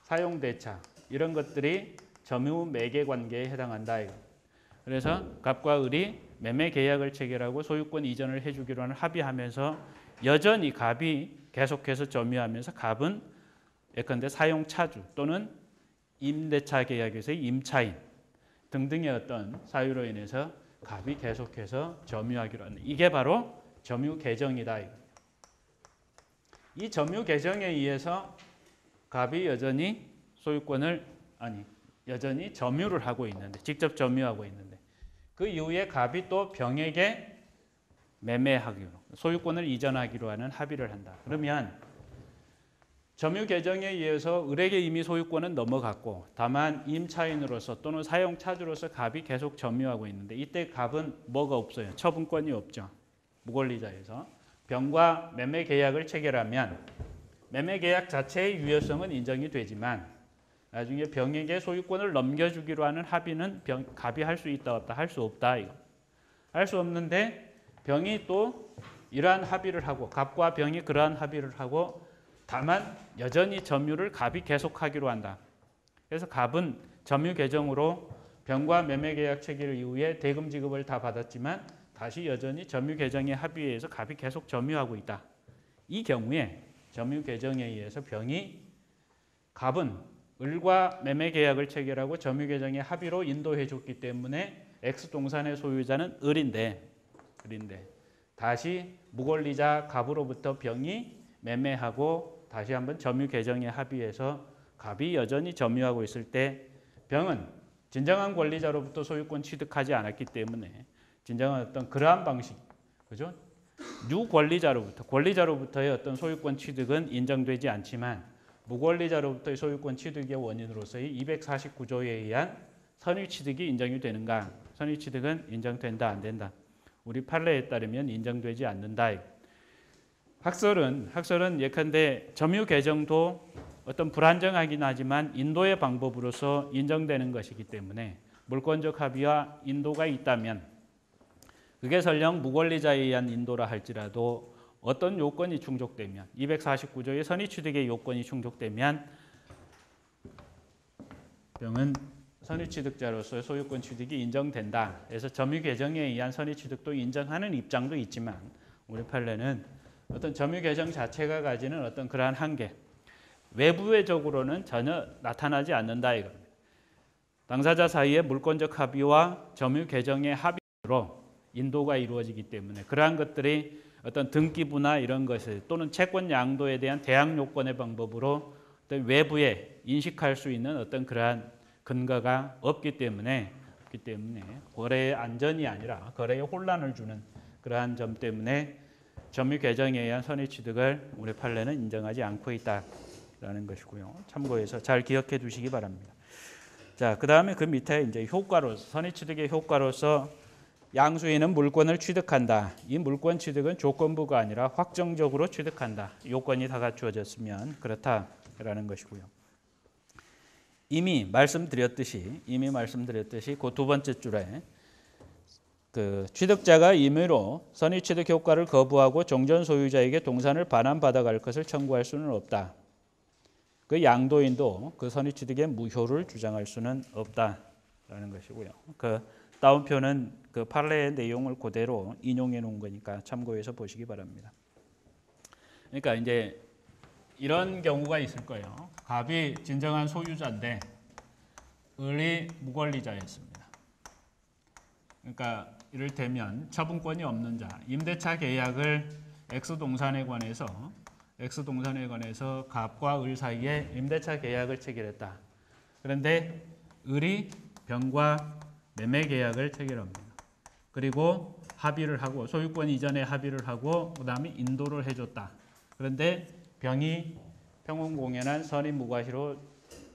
사용대차 이런 것들이 점유 매개 관계에 해당한다. 그래서 갑과 을이 매매 계약을 체결하고 소유권 이전을 해주기로 하는 합의하면서 여전히 갑이 계속해서 점유하면서 갑은 예컨대 사용 차주 또는 임대차 계약에서의 임차인 등등의 어떤 사유로 인해서 갑이 계속해서 점유하기로 하는 이게 바로 점유 개정이다. 이 점유 개정에 의해서 갑이 여전히 소유권을 여전히 점유를 하고 있는데 직접 점유하고 있는데 그 이후에 갑이 또 병에게 매매하기로 소유권을 이전하기로 하는 합의를 한다. 그러면 점유 개정에 의해서 을에게 이미 소유권은 넘어갔고 다만 임차인으로서 또는 사용차주로서 갑이 계속 점유하고 있는데 이때 갑은 뭐가 없어요? 처분권이 없죠. 무권리자에서 병과 매매 계약을 체결하면 매매 계약 자체의 유효성은 인정이 되지만 나중에 병에게 소유권을 넘겨주기로 하는 합의는 갑이 할 수 있다 없다 할 수 없다 이거. 할 수 없는데 병이 또 이러한 합의를 하고 갑과 병이 그러한 합의를 하고 다만 여전히 점유를 갑이 계속하기로 한다. 그래서 갑은 점유 개정으로 병과 매매 계약 체결 이후에 대금 지급을 다 받았지만 다시 여전히 점유 개정의 합의에 의해서 갑이 계속 점유하고 있다. 이 경우에 점유 개정에 의해서 갑은 을과 매매 계약을 체결하고 점유 개정의 합의로 인도해 줬기 때문에 X 동산의 소유자는 을인데 다시 무권리자 갑으로부터 병이 매매하고 다시 한번 점유 개정의 합의에서 갑이 여전히 점유하고 있을 때 병은 진정한 권리자로부터 소유권 취득하지 않았기 때문에 진정한 어떤 그러한 방식, 그죠? 권리자로부터의 어떤 소유권 취득은 인정되지 않지만 무권리자로부터의 소유권 취득의 원인으로서의 249조에 의한 선의 취득이 인정이 되는가? 선의 취득은 인정된다, 안 된다. 우리 판례에 따르면 인정되지 않는다. 학설은 예컨대 점유 개정도 어떤 불안정하긴 하지만 인도의 방법으로서 인정되는 것이기 때문에 물권적 합의와 인도가 있다면 그게 설령 무권리자에 의한 인도라 할지라도 어떤 요건이 충족되면 249조의 선의 취득의 요건이 충족되면 병은 선의 취득자로서의 소유권 취득이 인정된다. 그래서 점유 개정에 의한 선의 취득도 인정하는 입장도 있지만 우리 판례는 어떤 점유 개정 자체가 가지는 어떤 그러한 한계, 외부적으로는 전혀 나타나지 않는다 이겁니다. 당사자 사이의 물권적 합의와 점유 개정의 합의로 인도가 이루어지기 때문에 그러한 것들이 어떤 등기부나 이런 것을 또는 채권 양도에 대한 대항 요건의 방법으로 어떤 외부에 인식할 수 있는 어떤 그러한 근거가 없기 때문에 거래의 안전이 아니라 거래에 혼란을 주는 그러한 점 때문에 점유 개정에 의한 선의 취득을 우리 판례는 인정하지 않고 있다라는 것이고요. 참고해서 잘 기억해 두시기 바랍니다. 자, 그다음에 그 밑에 이제 선의 취득의 효과로서 양수인은 물권을 취득한다. 이 물권 취득은 조건부가 아니라 확정적으로 취득한다. 요건이 다 갖추어졌으면 그렇다라는 것이고요. 이미 말씀드렸듯이 그 두 번째 줄에 그 취득자가 임의로 선의 취득 효과를 거부하고 종전 소유자에게 동산을 반환받아갈 것을 청구할 수는 없다. 그 양도인도 그 선의 취득의 무효를 주장할 수는 없다라는 것이고요. 그 다운표는 그 판례의 내용을 그대로 인용해 놓은 거니까 참고해서 보시기 바랍니다. 그러니까 이제 이런 경우가 있을 거예요. 갑이 진정한 소유자인데 을이 무권리자였습니다. 그러니까 이를테면 처분권이 없는 자, 임대차 계약을 X 동산에 관해서 갑과 을 사이에 임대차 계약을 체결했다. 그런데 을이 병과 매매 계약을 체결합니다. 그리고 합의를 하고 소유권 이전에 합의를 하고 그다음에 인도를 해줬다. 그런데 병이 평온공연한 선의 무과시로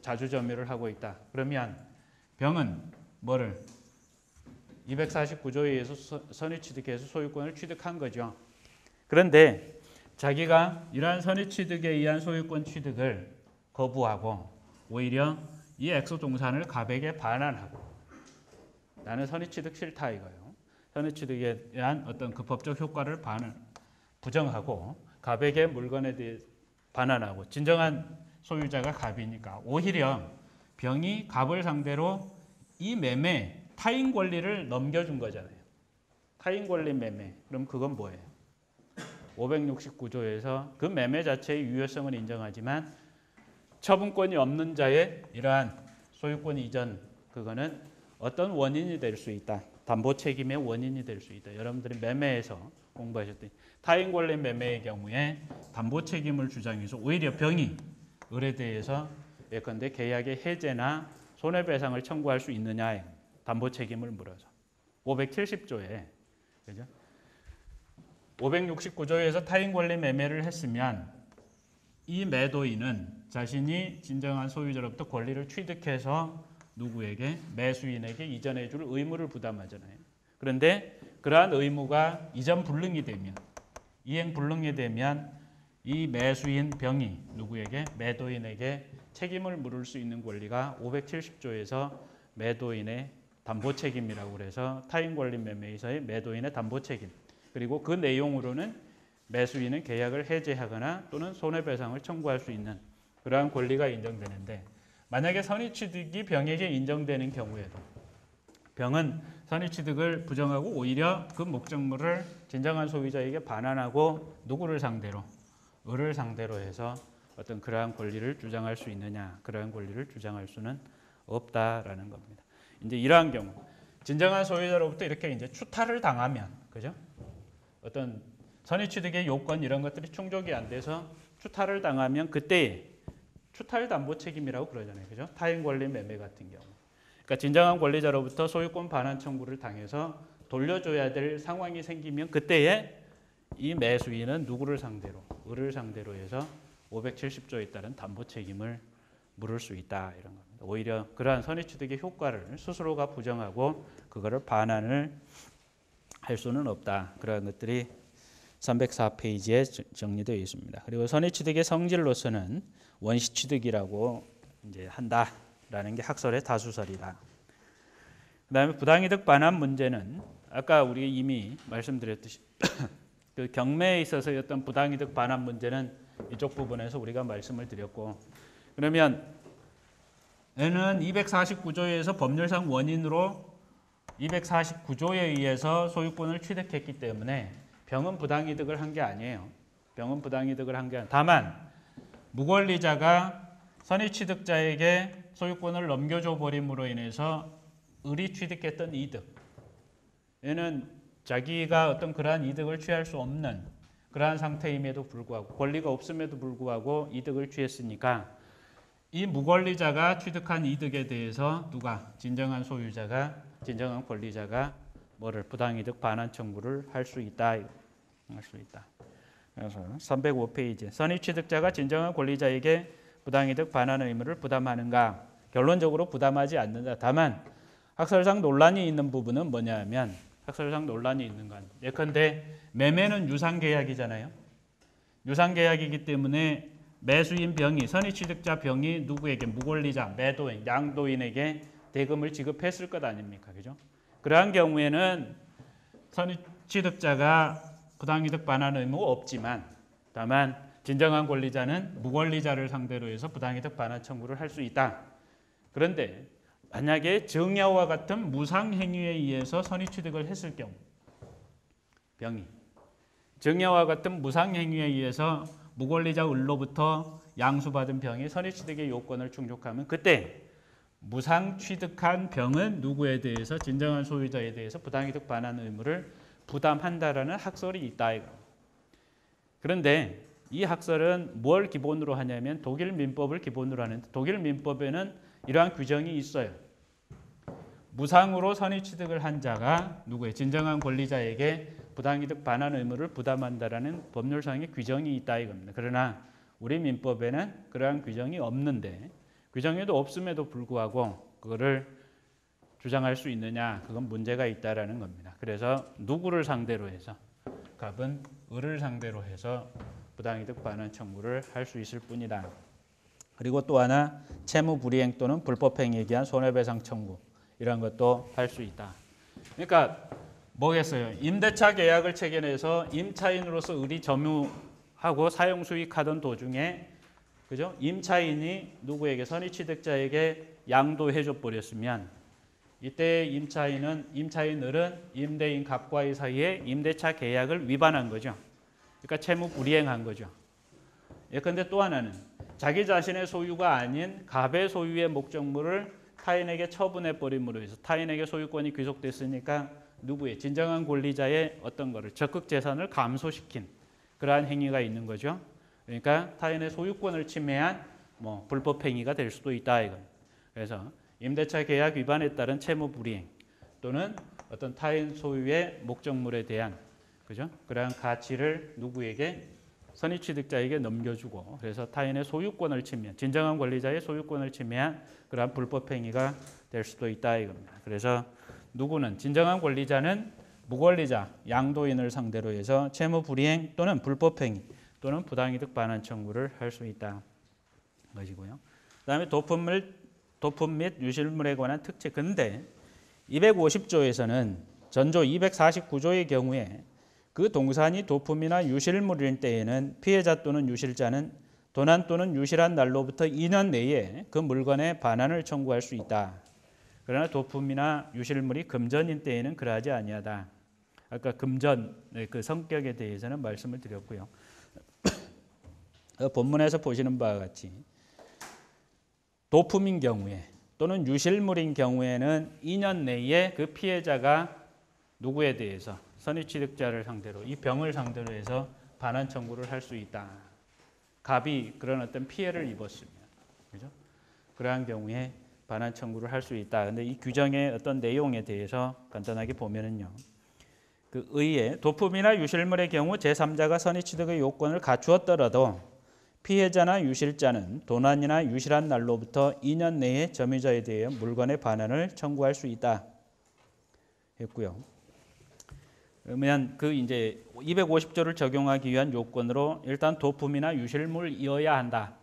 자주 점유를 하고 있다. 그러면 병은 뭐를 249조에 의해서 선의 취득해서 소유권을 취득한 거죠. 그런데 자기가 이러한 선의 취득에 의한 소유권 취득을 거부하고 오히려 이 X 동산을 갑에게 반환하고 나는 선의 취득 싫다 이거예요. 선의 취득에 대한 어떤 그 법적 효과를 부정하고 갑에게 물건에 대해 반환하고 진정한 소유자가 갑이니까 오히려 병이 갑을 상대로 이 매매 타인 권리를 넘겨준 거잖아요. 타인 권리 매매. 그럼 그건 뭐예요? 569조에서 그 매매 자체의 유효성을 인정하지만 처분권이 없는 자의 이러한 소유권 이전 그거는 어떤 원인이 될 수 있다. 담보 책임의 원인이 될 수 있다. 여러분들이 매매에서 공부하셨더니 타인 권리 매매의 경우에 담보 책임을 주장해서 오히려 병이 을에 대해서 예컨대 계약의 해제나 손해배상을 청구할 수 있느냐 담보 책임을 물어서 570조에 그죠? 569조에서 타인 권리 매매를 했으면 이 매도인은 자신이 진정한 소유자로부터 권리를 취득해서 누구에게 매수인에게 이전해 줄 의무를 부담하잖아요. 그런데 그러한 의무가 이전 불능이 되면 이행 불능이 되면 이 매수인 병이 누구에게 매도인에게 책임을 물을 수 있는 권리가 570조에서 매도인의 담보 책임이라고 그래서 타인 권리 매매에서의 매도인의 담보 책임 그리고 그 내용으로는 매수인은 계약을 해제하거나 또는 손해배상을 청구할 수 있는 그러한 권리가 인정되는데 만약에 선의취득이 병에게 인정되는 경우에도 병은 선의취득을 부정하고 오히려 그 목적물을 진정한 소유자에게 반환하고 누구를 상대로? 을을 상대로 해서 어떤 그러한 권리를 주장할 수 있느냐 그러한 권리를 주장할 수는 없다라는 겁니다. 이제 이러한 경우 진정한 소유자로부터 이렇게 이제 추탈을 당하면 그죠? 어떤 선의취득의 요건 이런 것들이 충족이 안 돼서 추탈을 당하면 그때에 추탈 담보 책임이라고 그러잖아요. 그죠? 타인 권리 매매 같은 경우. 그러니까 진정한 권리자로부터 소유권 반환 청구를 당해서 돌려줘야 될 상황이 생기면 그때에 이 매수인은 누구를 상대로? 을을 상대로 해서 570조에 따른 담보 책임을 물을 수 있다 이런 겁니다. 오히려 그러한 선의취득의 효과를 스스로가 부정하고 그거를 반환을 할 수는 없다. 그런 것들이 304페이지에 정리되어 있습니다. 그리고 선의취득의 성질로서는 원시취득이라고 이제 한다라는 게 학설의 다수설이다. 그다음에 부당이득 반환 문제는 아까 우리 이미 말씀드렸듯이 그 경매에 있어서의 어떤 부당이득 반환 문제는 이쪽 부분에서 우리가 말씀을 드렸고 그러면 얘는 249조에서 법률상 원인으로 249조에 의해서 소유권을 취득했기 때문에 병은 부당이득을 한 게 아니에요. 병은 부당이득을 한 게 아니에요. 다만 무권리자가 선의취득자에게 소유권을 넘겨줘 버림으로 인해서 을이 취득했던 이득 얘는 자기가 어떤 그러한 이득을 취할 수 없는 그러한 상태임에도 불구하고 권리가 없음에도 불구하고 이득을 취했으니까 이 무권리자가 취득한 이득에 대해서 누가 진정한 소유자가 진정한 권리자가 뭐를 부당이득 반환 청구를 할 수 있다. 할 수 있다. 그래서 305페이지 선의취득자가 진정한 권리자에게 부당이득 반환 의무를 부담하는가? 결론적으로 부담하지 않는다. 다만 학설상 논란이 있는 부분은 뭐냐면 학설상 논란이 있는 건 예컨대 매매는 유상계약이잖아요. 유상계약이기 때문에 매수인 병이 선의취득자 병이 누구에게 무권리자 매도인 양도인에게 대금을 지급했을 것 아닙니까? 그죠? 그러한 경우에는 선의취득자가 부당이득 반환 의무가 없지만 다만 진정한 권리자는 무권리자를 상대로 해서 부당이득 반환 청구를 할 수 있다. 그런데 만약에 증여와 같은 무상행위에 의해서 선의취득을 했을 경우 병이 증여와 같은 무상행위에 의해서 무권리자 을로부터 양수받은 병이 선의취득의 요건을 충족하면 그때 무상취득한 병은 누구에 대해서 진정한 소유자에 대해서 부당이득 반환 의무를 부담한다라는 학설이 있다. 그런데 이 학설은 뭘 기본으로 하냐면 독일 민법을 기본으로 하는데 독일 민법에는 이러한 규정이 있어요. 무상으로 선의취득을 한 자가 누구의 진정한 권리자에게 부당이득 반환 의무를 부담한다라는 법률상의 규정이 있다 이겁니다. 그러나 우리 민법에는 그러한 규정이 없는데 규정에도 없음에도 불구하고 그거를 주장할 수 있느냐 그건 문제가 있다라는 겁니다. 그래서 누구를 상대로 해서 갑은 을을 상대로 해서 부당이득 반환 청구를 할 수 있을 뿐이다. 그리고 또 하나 채무 불이행 또는 불법행위에 의한 손해배상 청구 이런 것도 할 수 있다. 그러니까 뭐겠어요? 임대차 계약을 체결해서 임차인으로서 을이 점유하고 사용 수익하던 도중에 그죠? 임차인이 누구에게 선의취득자에게 양도해 줘 버렸으면 이때 임차인은 임대인 갑과의 사이에 임대차 계약을 위반한 거죠. 그러니까 채무 불이행한 거죠. 예컨대 또 하나는 자기 자신의 소유가 아닌 갑의 소유의 목적물을 타인에게 처분해 버림으로 해서 타인에게 소유권이 귀속됐으니까 누구의 진정한 권리자의 어떤 거를 적극 재산을 감소시킨 그러한 행위가 있는 거죠. 그러니까 타인의 소유권을 침해한 불법 행위가 될 수도 있다 이건. 그래서 임대차 계약 위반에 따른 채무 불이행 또는 어떤 타인 소유의 목적물에 대한 그죠? 그러한 가치를 누구에게 선의취득자에게 넘겨주고 그래서 타인의 소유권을 침해, 진정한 권리자의 소유권을 침해한 그러한 불법 행위가 될 수도 있다 이겁니다. 그래서 누구는 진정한 권리자는 무권리자, 양도인을 상대로 해서 채무 불이행 또는 불법 행위 또는 부당이득 반환 청구를 할 수 있다 것이고요. 그다음에 도품 및 유실물에 관한 특칙. 근데 250조에서는 전조 249조의 경우에 그 동산이 도품이나 유실물일 때에는 피해자 또는 유실자는 도난 또는 유실한 날로부터 2년 내에 그 물건의 반환을 청구할 수 있다. 그러나 도품이나 유실물이 금전인 때에는 그러하지 아니하다. 아까 금전의 그 성격에 대해서는 말씀을 드렸고요. 본문에서 보시는 바와 같이 도품인 경우에 또는 유실물인 경우에는 2년 내에 그 피해자가 누구에 대해서 선의취득자를 상대로 이 병을 상대로 해서 반환 청구를 할 수 있다. 갑이 그런 어떤 피해를 입었으면 그죠? 그러한 경우에 반환 청구를 할 수 있다. 근데 이 규정의 어떤 내용에 대해서 간단하게 보면은요. 그 의에 도품이나 유실물의 경우 제3자가 선의취득의 요건을 갖추었더라도 피해자나 유실자는 도난이나 유실한 날로부터 2년 내에 점유자에 대해 물건의 반환을 청구할 수 있다 했고요. 그러면 그 이제 250조를 적용하기 위한 요건으로 일단 도품이나 유실물이어야 한다.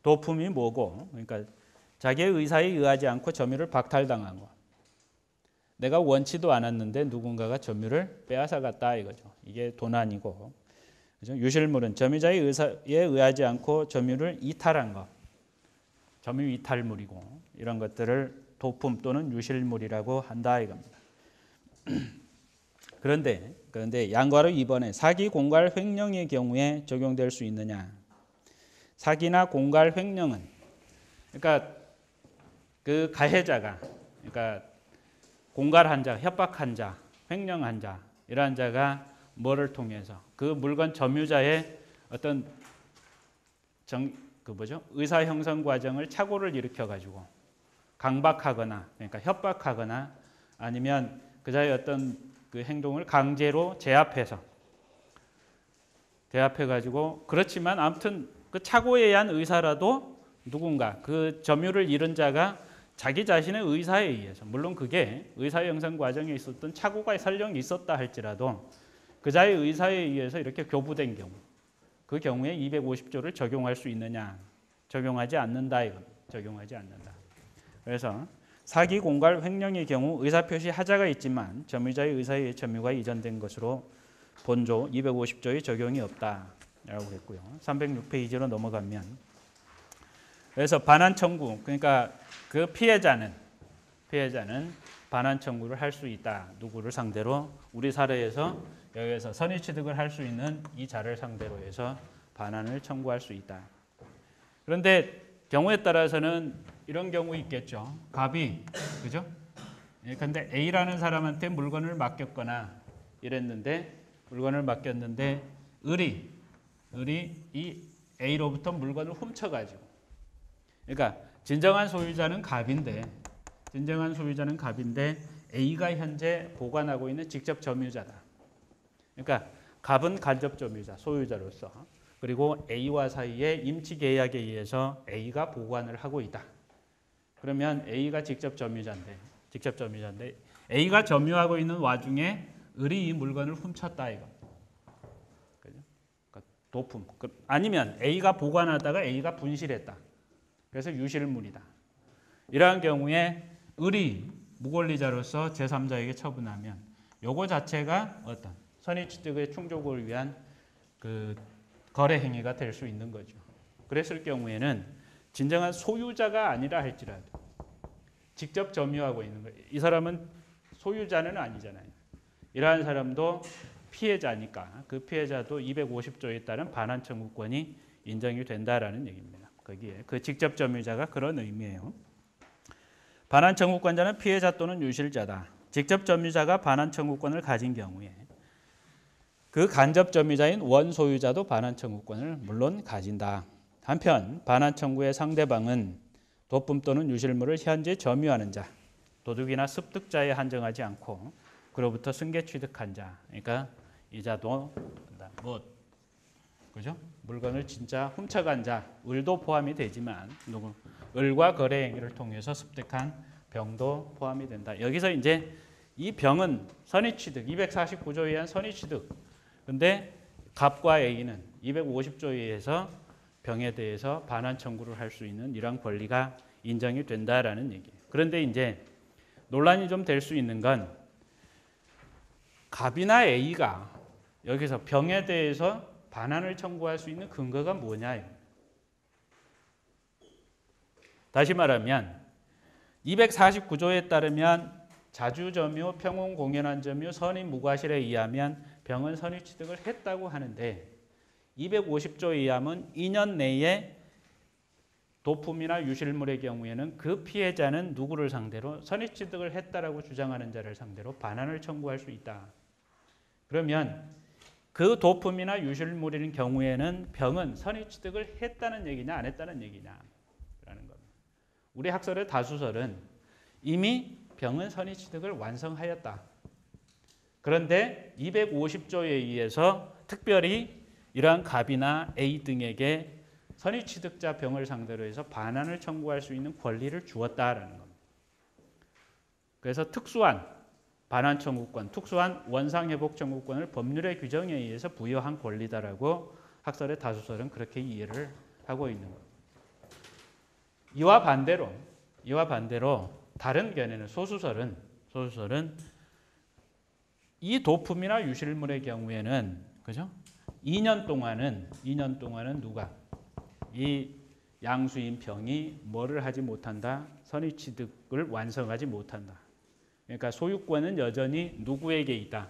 도품이 뭐고? 그러니까 자기의 의사에 의하지 않고 점유를 박탈당한 거. 내가 원치도 않았는데 누군가가 점유를 빼앗아갔다 이거죠. 이게 도난이고. 그죠? 유실물은 점유자의 의사에 의하지 않고 점유를 이탈한 것. 점유 이탈물이고 이런 것들을 도품 또는 유실물이라고 한다 이겁니다. 그런데 양과로 2번에 사기, 공갈, 횡령의 경우에 적용될 수 있느냐? 사기나 공갈, 횡령은 그러니까 그 가해자가 그러니까 공갈한 자, 협박한 자, 횡령한 자 이러한 자가 뭐를 통해서 그 물건 점유자의 어떤 의사 형성 과정을 착오를 일으켜 가지고 강박하거나 그러니까 협박하거나 아니면 그자의 어떤 그 행동을 강제로 제압해 가지고 그렇지만 아무튼 그 착오에 의한 의사라도 누군가 그 점유를 잃은 자가 자기 자신의 의사에 의해서 물론 그게 의사 형성 과정에 있었던 착오가 설령 있었다 할지라도 그자의 의사에 의해서 이렇게 교부된 경우 그 경우에 250조를 적용할 수 있느냐? 적용하지 않는다 이건 적용하지 않는다. 그래서 사기, 공갈, 횡령의 경우 의사표시 하자가 있지만 점유자의 의사에 의해 점유가 이전된 것으로 본조 250조의 적용이 없다라고 했고요. 306페이지로 넘어가면 그래서 반환 청구 그러니까 그 피해자는 반환 청구를 할 수 있다. 누구를 상대로 우리 사례에서 여기에서 선의취득을 할 수 있는 이 자를 상대로 해서 반환을 청구할 수 있다. 그런데 경우에 따라서는 이런 경우 있겠죠. 갑이 그죠? 근데 A라는 사람한테 물건을 맡겼거나 이랬는데 물건을 맡겼는데 을이 이 A로부터 물건을 훔쳐가지고 그러니까 진정한 소유자는 갑인데 A가 현재 보관하고 있는 직접 점유자다. 그러니까 갑은 간접 점유자, 소유자로서 그리고 A와 사이에 임치 계약에 의해서 A가 보관을 하고 있다. 그러면 A가 직접 점유자인데 A가 점유하고 있는 와중에 을이 이 물건을 훔쳤다 이거. 그러니까 도품. 아니면 A가 보관하다가 A가 분실했다. 그래서 유실물이다. 이러한 경우에 을이 무권리자로서 제3자에게 처분하면 요거 자체가 어떤 선의취득의 충족을 위한 그 거래 행위가 될 수 있는 거죠. 그랬을 경우에는 진정한 소유자가 아니라 할지라도 직접 점유하고 있는 거예요. 이 사람은 소유자는 아니잖아요. 이러한 사람도 피해자니까 그 피해자도 250조에 따른 반환 청구권이 인정이 된다라는 얘기입니다. 거기에 그 직접 점유자가 그런 의미예요. 반환 청구권자는 피해자 또는 유실자다. 직접 점유자가 반환 청구권을 가진 경우에 그 간접 점유자인 원소유자도 반환 청구권을 물론 가진다. 한편 반환 청구의 상대방은 도품 또는 유실물을 현재 점유하는 자, 도둑이나 습득자에 한정하지 않고 그로부터 승계 취득한 자, 그러니까 이자도 뭐 그죠? 물건을 진짜 훔쳐간 자, 을도 포함이 되지만 누구 을과 거래 행위를 통해서 습득한 병도 포함이 된다. 여기서 이제 이 병은 선의취득, 249조에 의한 선의취득. 근데 갑과 A는 250조에 의해서 병에 대해서 반환 청구를 할 수 있는 이러한 권리가 인정이 된다라는 얘기예요. 그런데 이제 논란이 좀 될 수 있는 건 갑이나 A가 여기서 병에 대해서 반환을 청구할 수 있는 근거가 뭐냐. 다시 말하면 249조에 따르면 자주점유, 평온공연한 점유, 선의무과실에 의하면 병은 선의취득을 했다고 하는데 250조에 의하면 2년 내에 도품이나 유실물의 경우에는 그 피해자는 누구를 상대로 선의취득을 했다라고 주장하는 자를 상대로 반환을 청구할 수 있다. 그러면 그 도품이나 유실물인 경우에는 병은 선의취득을 했다는 얘기냐 안 했다는 얘기냐라는 겁니다. 우리 학설의 다수설은 이미 병은 선의취득을 완성하였다. 그런데 250조에 의해서 특별히 이러한 갑이나 A 등에게 선의취득자 병을 상대로 해서 반환을 청구할 수 있는 권리를 주었다라는 겁니다. 그래서 특수한 반환 청구권, 특수한 원상회복 청구권을 법률의 규정에 의해서 부여한 권리다라고 학설의 다수설은 그렇게 이해를 하고 있는 겁니다. 이와 반대로 다른 견해는 소수설은 이 도품이나 유실물의 경우에는 그죠? 2년 동안은 누가 이 양수인 병이 뭐를 하지 못한다? 선의취득을 완성하지 못한다. 그러니까 소유권은 여전히 누구에게 있다?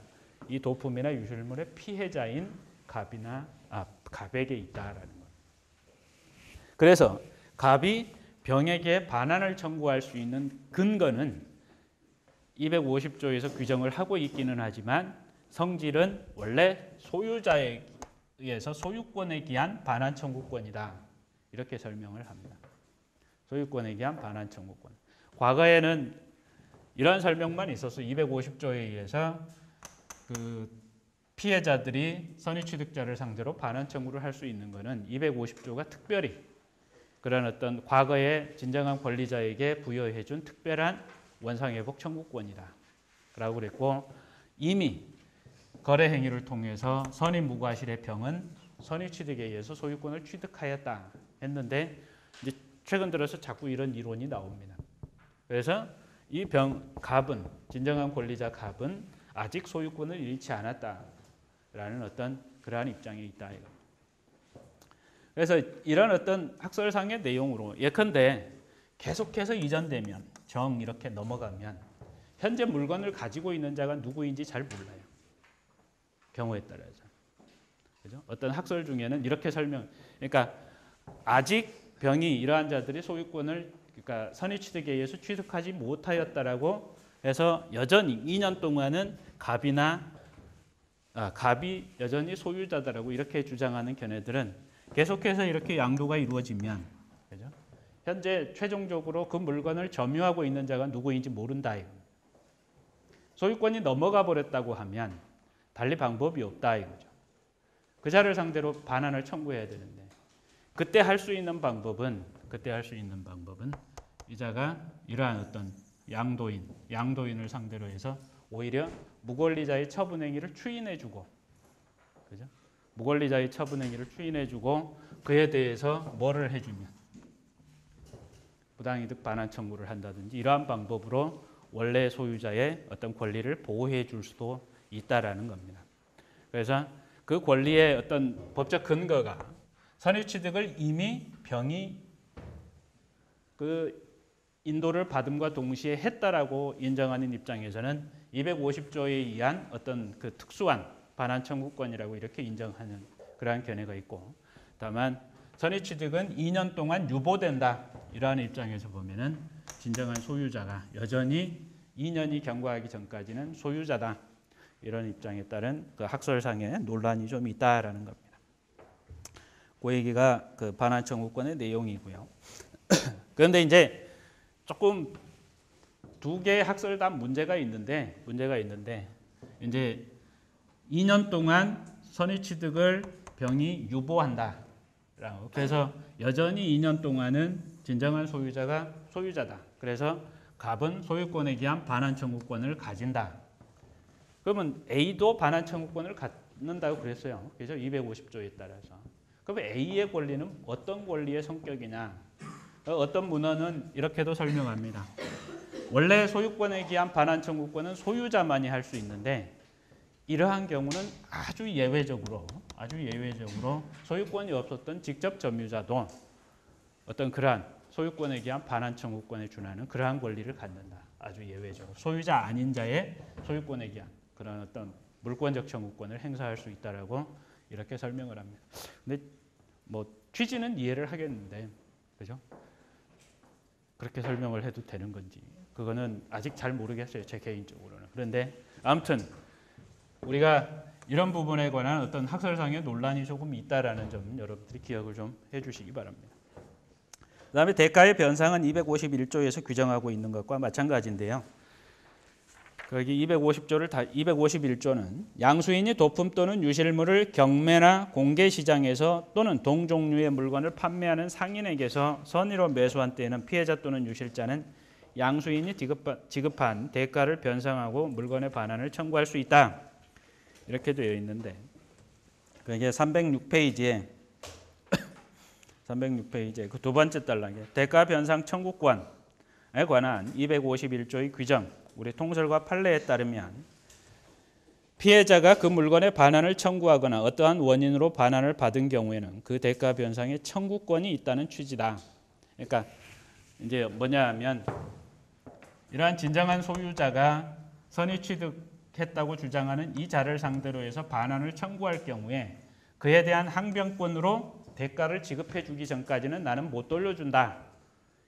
이 도품이나 유실물의 피해자인 갑에게 있다라는 것. 그래서 갑이 병에게 반환을 청구할 수 있는 근거는 250조에서 규정을 하고 있기는 하지만 성질은 원래 소유자에 의해서 소유권에 기한 반환 청구권이다. 이렇게 설명을 합니다. 소유권에 기한 반환 청구권. 과거에는 이런 설명만 있어서 250조에 의해서 그 피해자들이 선의취득자를 상대로 반환 청구를 할 수 있는 것은 250조가 특별히 그런 어떤 과거의 진정한 권리자에게 부여해 준 특별한 원상회복 청구권이다. 라고 그랬고 이미 거래 행위를 통해서 선의무과실의 병은 선의취득에 의해서 소유권을 취득하였다 했는데 이제 최근 들어서 자꾸 이런 이론이 나옵니다. 그래서 이 갑은 진정한 권리자 갑은 아직 소유권을 잃지 않았다라는 어떤 그러한 입장에 있다. 그래서 이런 어떤 학설상의 내용으로 예컨대 계속해서 이전되면 이렇게 넘어가면 현재 물건을 가지고 있는 자가 누구인지 잘 몰라요. 경우에 따라서. 그죠? 어떤 학설 중에는 이렇게 그러니까 아직 병이 이러한 자들이 소유권을 그러니까 선의취득에 의해서 취득하지 못하였다라고 해서 여전히 2년 동안은 갑이 여전히 소유자다라고 이렇게 주장하는 견해들은 계속해서 이렇게 양도가 이루어지면 그죠? 현재 최종적으로 그 물건을 점유하고 있는 자가 누구인지 모른다. 소유권이 넘어가 버렸다고 하면 달리 방법이 없다 이거죠. 그 자를 상대로 반환을 청구해야 되는데 그때 할 수 있는 방법은 이 자가 이러한 어떤 양도인을 상대로 해서 오히려 무권리자의 처분 행위를 추인해주고, 그죠? 무권리자의 처분 행위를 추인해주고 그에 대해서 뭐를 해주면 부당이득 반환 청구를 한다든지 이러한 방법으로 원래 소유자의 어떤 권리를 보호해 줄 수도 있다라는 겁니다. 그래서 그 권리의 어떤 법적 근거가 선의취득을 이미 병이 그 인도를 받음과 동시에 했다라고 인정하는 입장에서는 250조에 의한 어떤 그 특수한 반환 청구권이라고 이렇게 인정하는 그러한 견해가 있고, 다만 선의취득은 2년 동안 유보된다 이러한 입장에서 보면은 진정한 소유자가 여전히 2년이 경과하기 전까지는 소유자다 이런 입장에 따른 그 학설상의 논란이 좀 있다라는 겁니다. 그 얘기가 그 반환 청구권의 내용이고요. 그런데 이제 조금 두 개의 학설단 문제가 있는데 이제 2년 동안 선의취득을 병이 유보한다. 그래서 여전히 2년 동안은 진정한 소유자가 소유자다. 그래서 갑은 소유권에 기한 반환 청구권을 가진다. 그러면 A도 반환 청구권을 갖는다고 그랬어요. 그래서 250조에 따라서. 그럼 A의 권리는 어떤 권리의 성격이냐? 어떤 문헌은 이렇게도 설명합니다. 원래 소유권에 기한 반환 청구권은 소유자만이 할 수 있는데 이러한 경우는 아주 예외적으로 소유권이 없었던 직접 점유자도 어떤 그러한 소유권에 기한 반환 청구권에 준하는 그러한 권리를 갖는다. 아주 예외적으로 소유자 아닌 자의 소유권에 기한 그런 어떤 물권적 청구권을 행사할 수 있다라고 이렇게 설명을 합니다. 근데 뭐 취지는 이해를 하겠는데, 그죠? 그렇게 설명을 해도 되는 건지 그거는 아직 잘 모르겠어요, 제 개인적으로는. 그런데 아무튼 우리가 이런 부분에 관한 어떤 학설상의 논란이 조금 있다라는 점 여러분들이 기억을 좀 해주시기 바랍니다. 그다음에 대가의 변상은 251조에서 규정하고 있는 것과 마찬가지인데요. 거기 251조는 양수인이 도품 또는 유실물을 경매나 공개 시장에서 또는 동종류의 물건을 판매하는 상인에게서 선의로 매수한 때에는 피해자 또는 유실자는 양수인이 지급한 대가를 변상하고 물건의 반환을 청구할 수 있다. 이렇게 되어 있는데 그게 306페이지에 그 두 번째 달락에 대가 변상 청구권에 관한 251조의 규정, 우리 통설과 판례에 따르면 피해자가 그 물건의 반환을 청구하거나 어떠한 원인으로 반환을 받은 경우에는 그 대가 변상의 청구권이 있다는 취지다. 그러니까 이제 뭐냐면 이러한 진정한 소유자가 선의 취득했다고 주장하는 이 자를 상대로 해서 반환을 청구할 경우에 그에 대한 항변권으로 대가를 지급해 주기 전까지는 나는 못 돌려준다.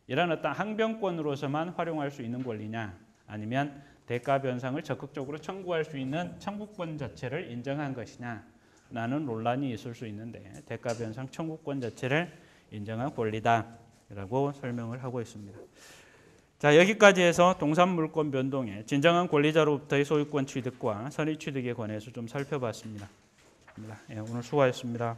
이런 어떤 항변권으로서만 활용할 수 있는 권리냐, 아니면 대가 변상을 적극적으로 청구할 수 있는 청구권 자체를 인정한 것이냐, 라는 논란이 있을 수 있는데 대가 변상 청구권 자체를 인정한 권리다라고 설명을 하고 있습니다. 자, 여기까지 해서 동산물권 변동의 진정한 권리자로부터의 소유권 취득과 선의 취득에 관해서 좀 살펴봤습니다. 예, 오늘 수고하셨습니다.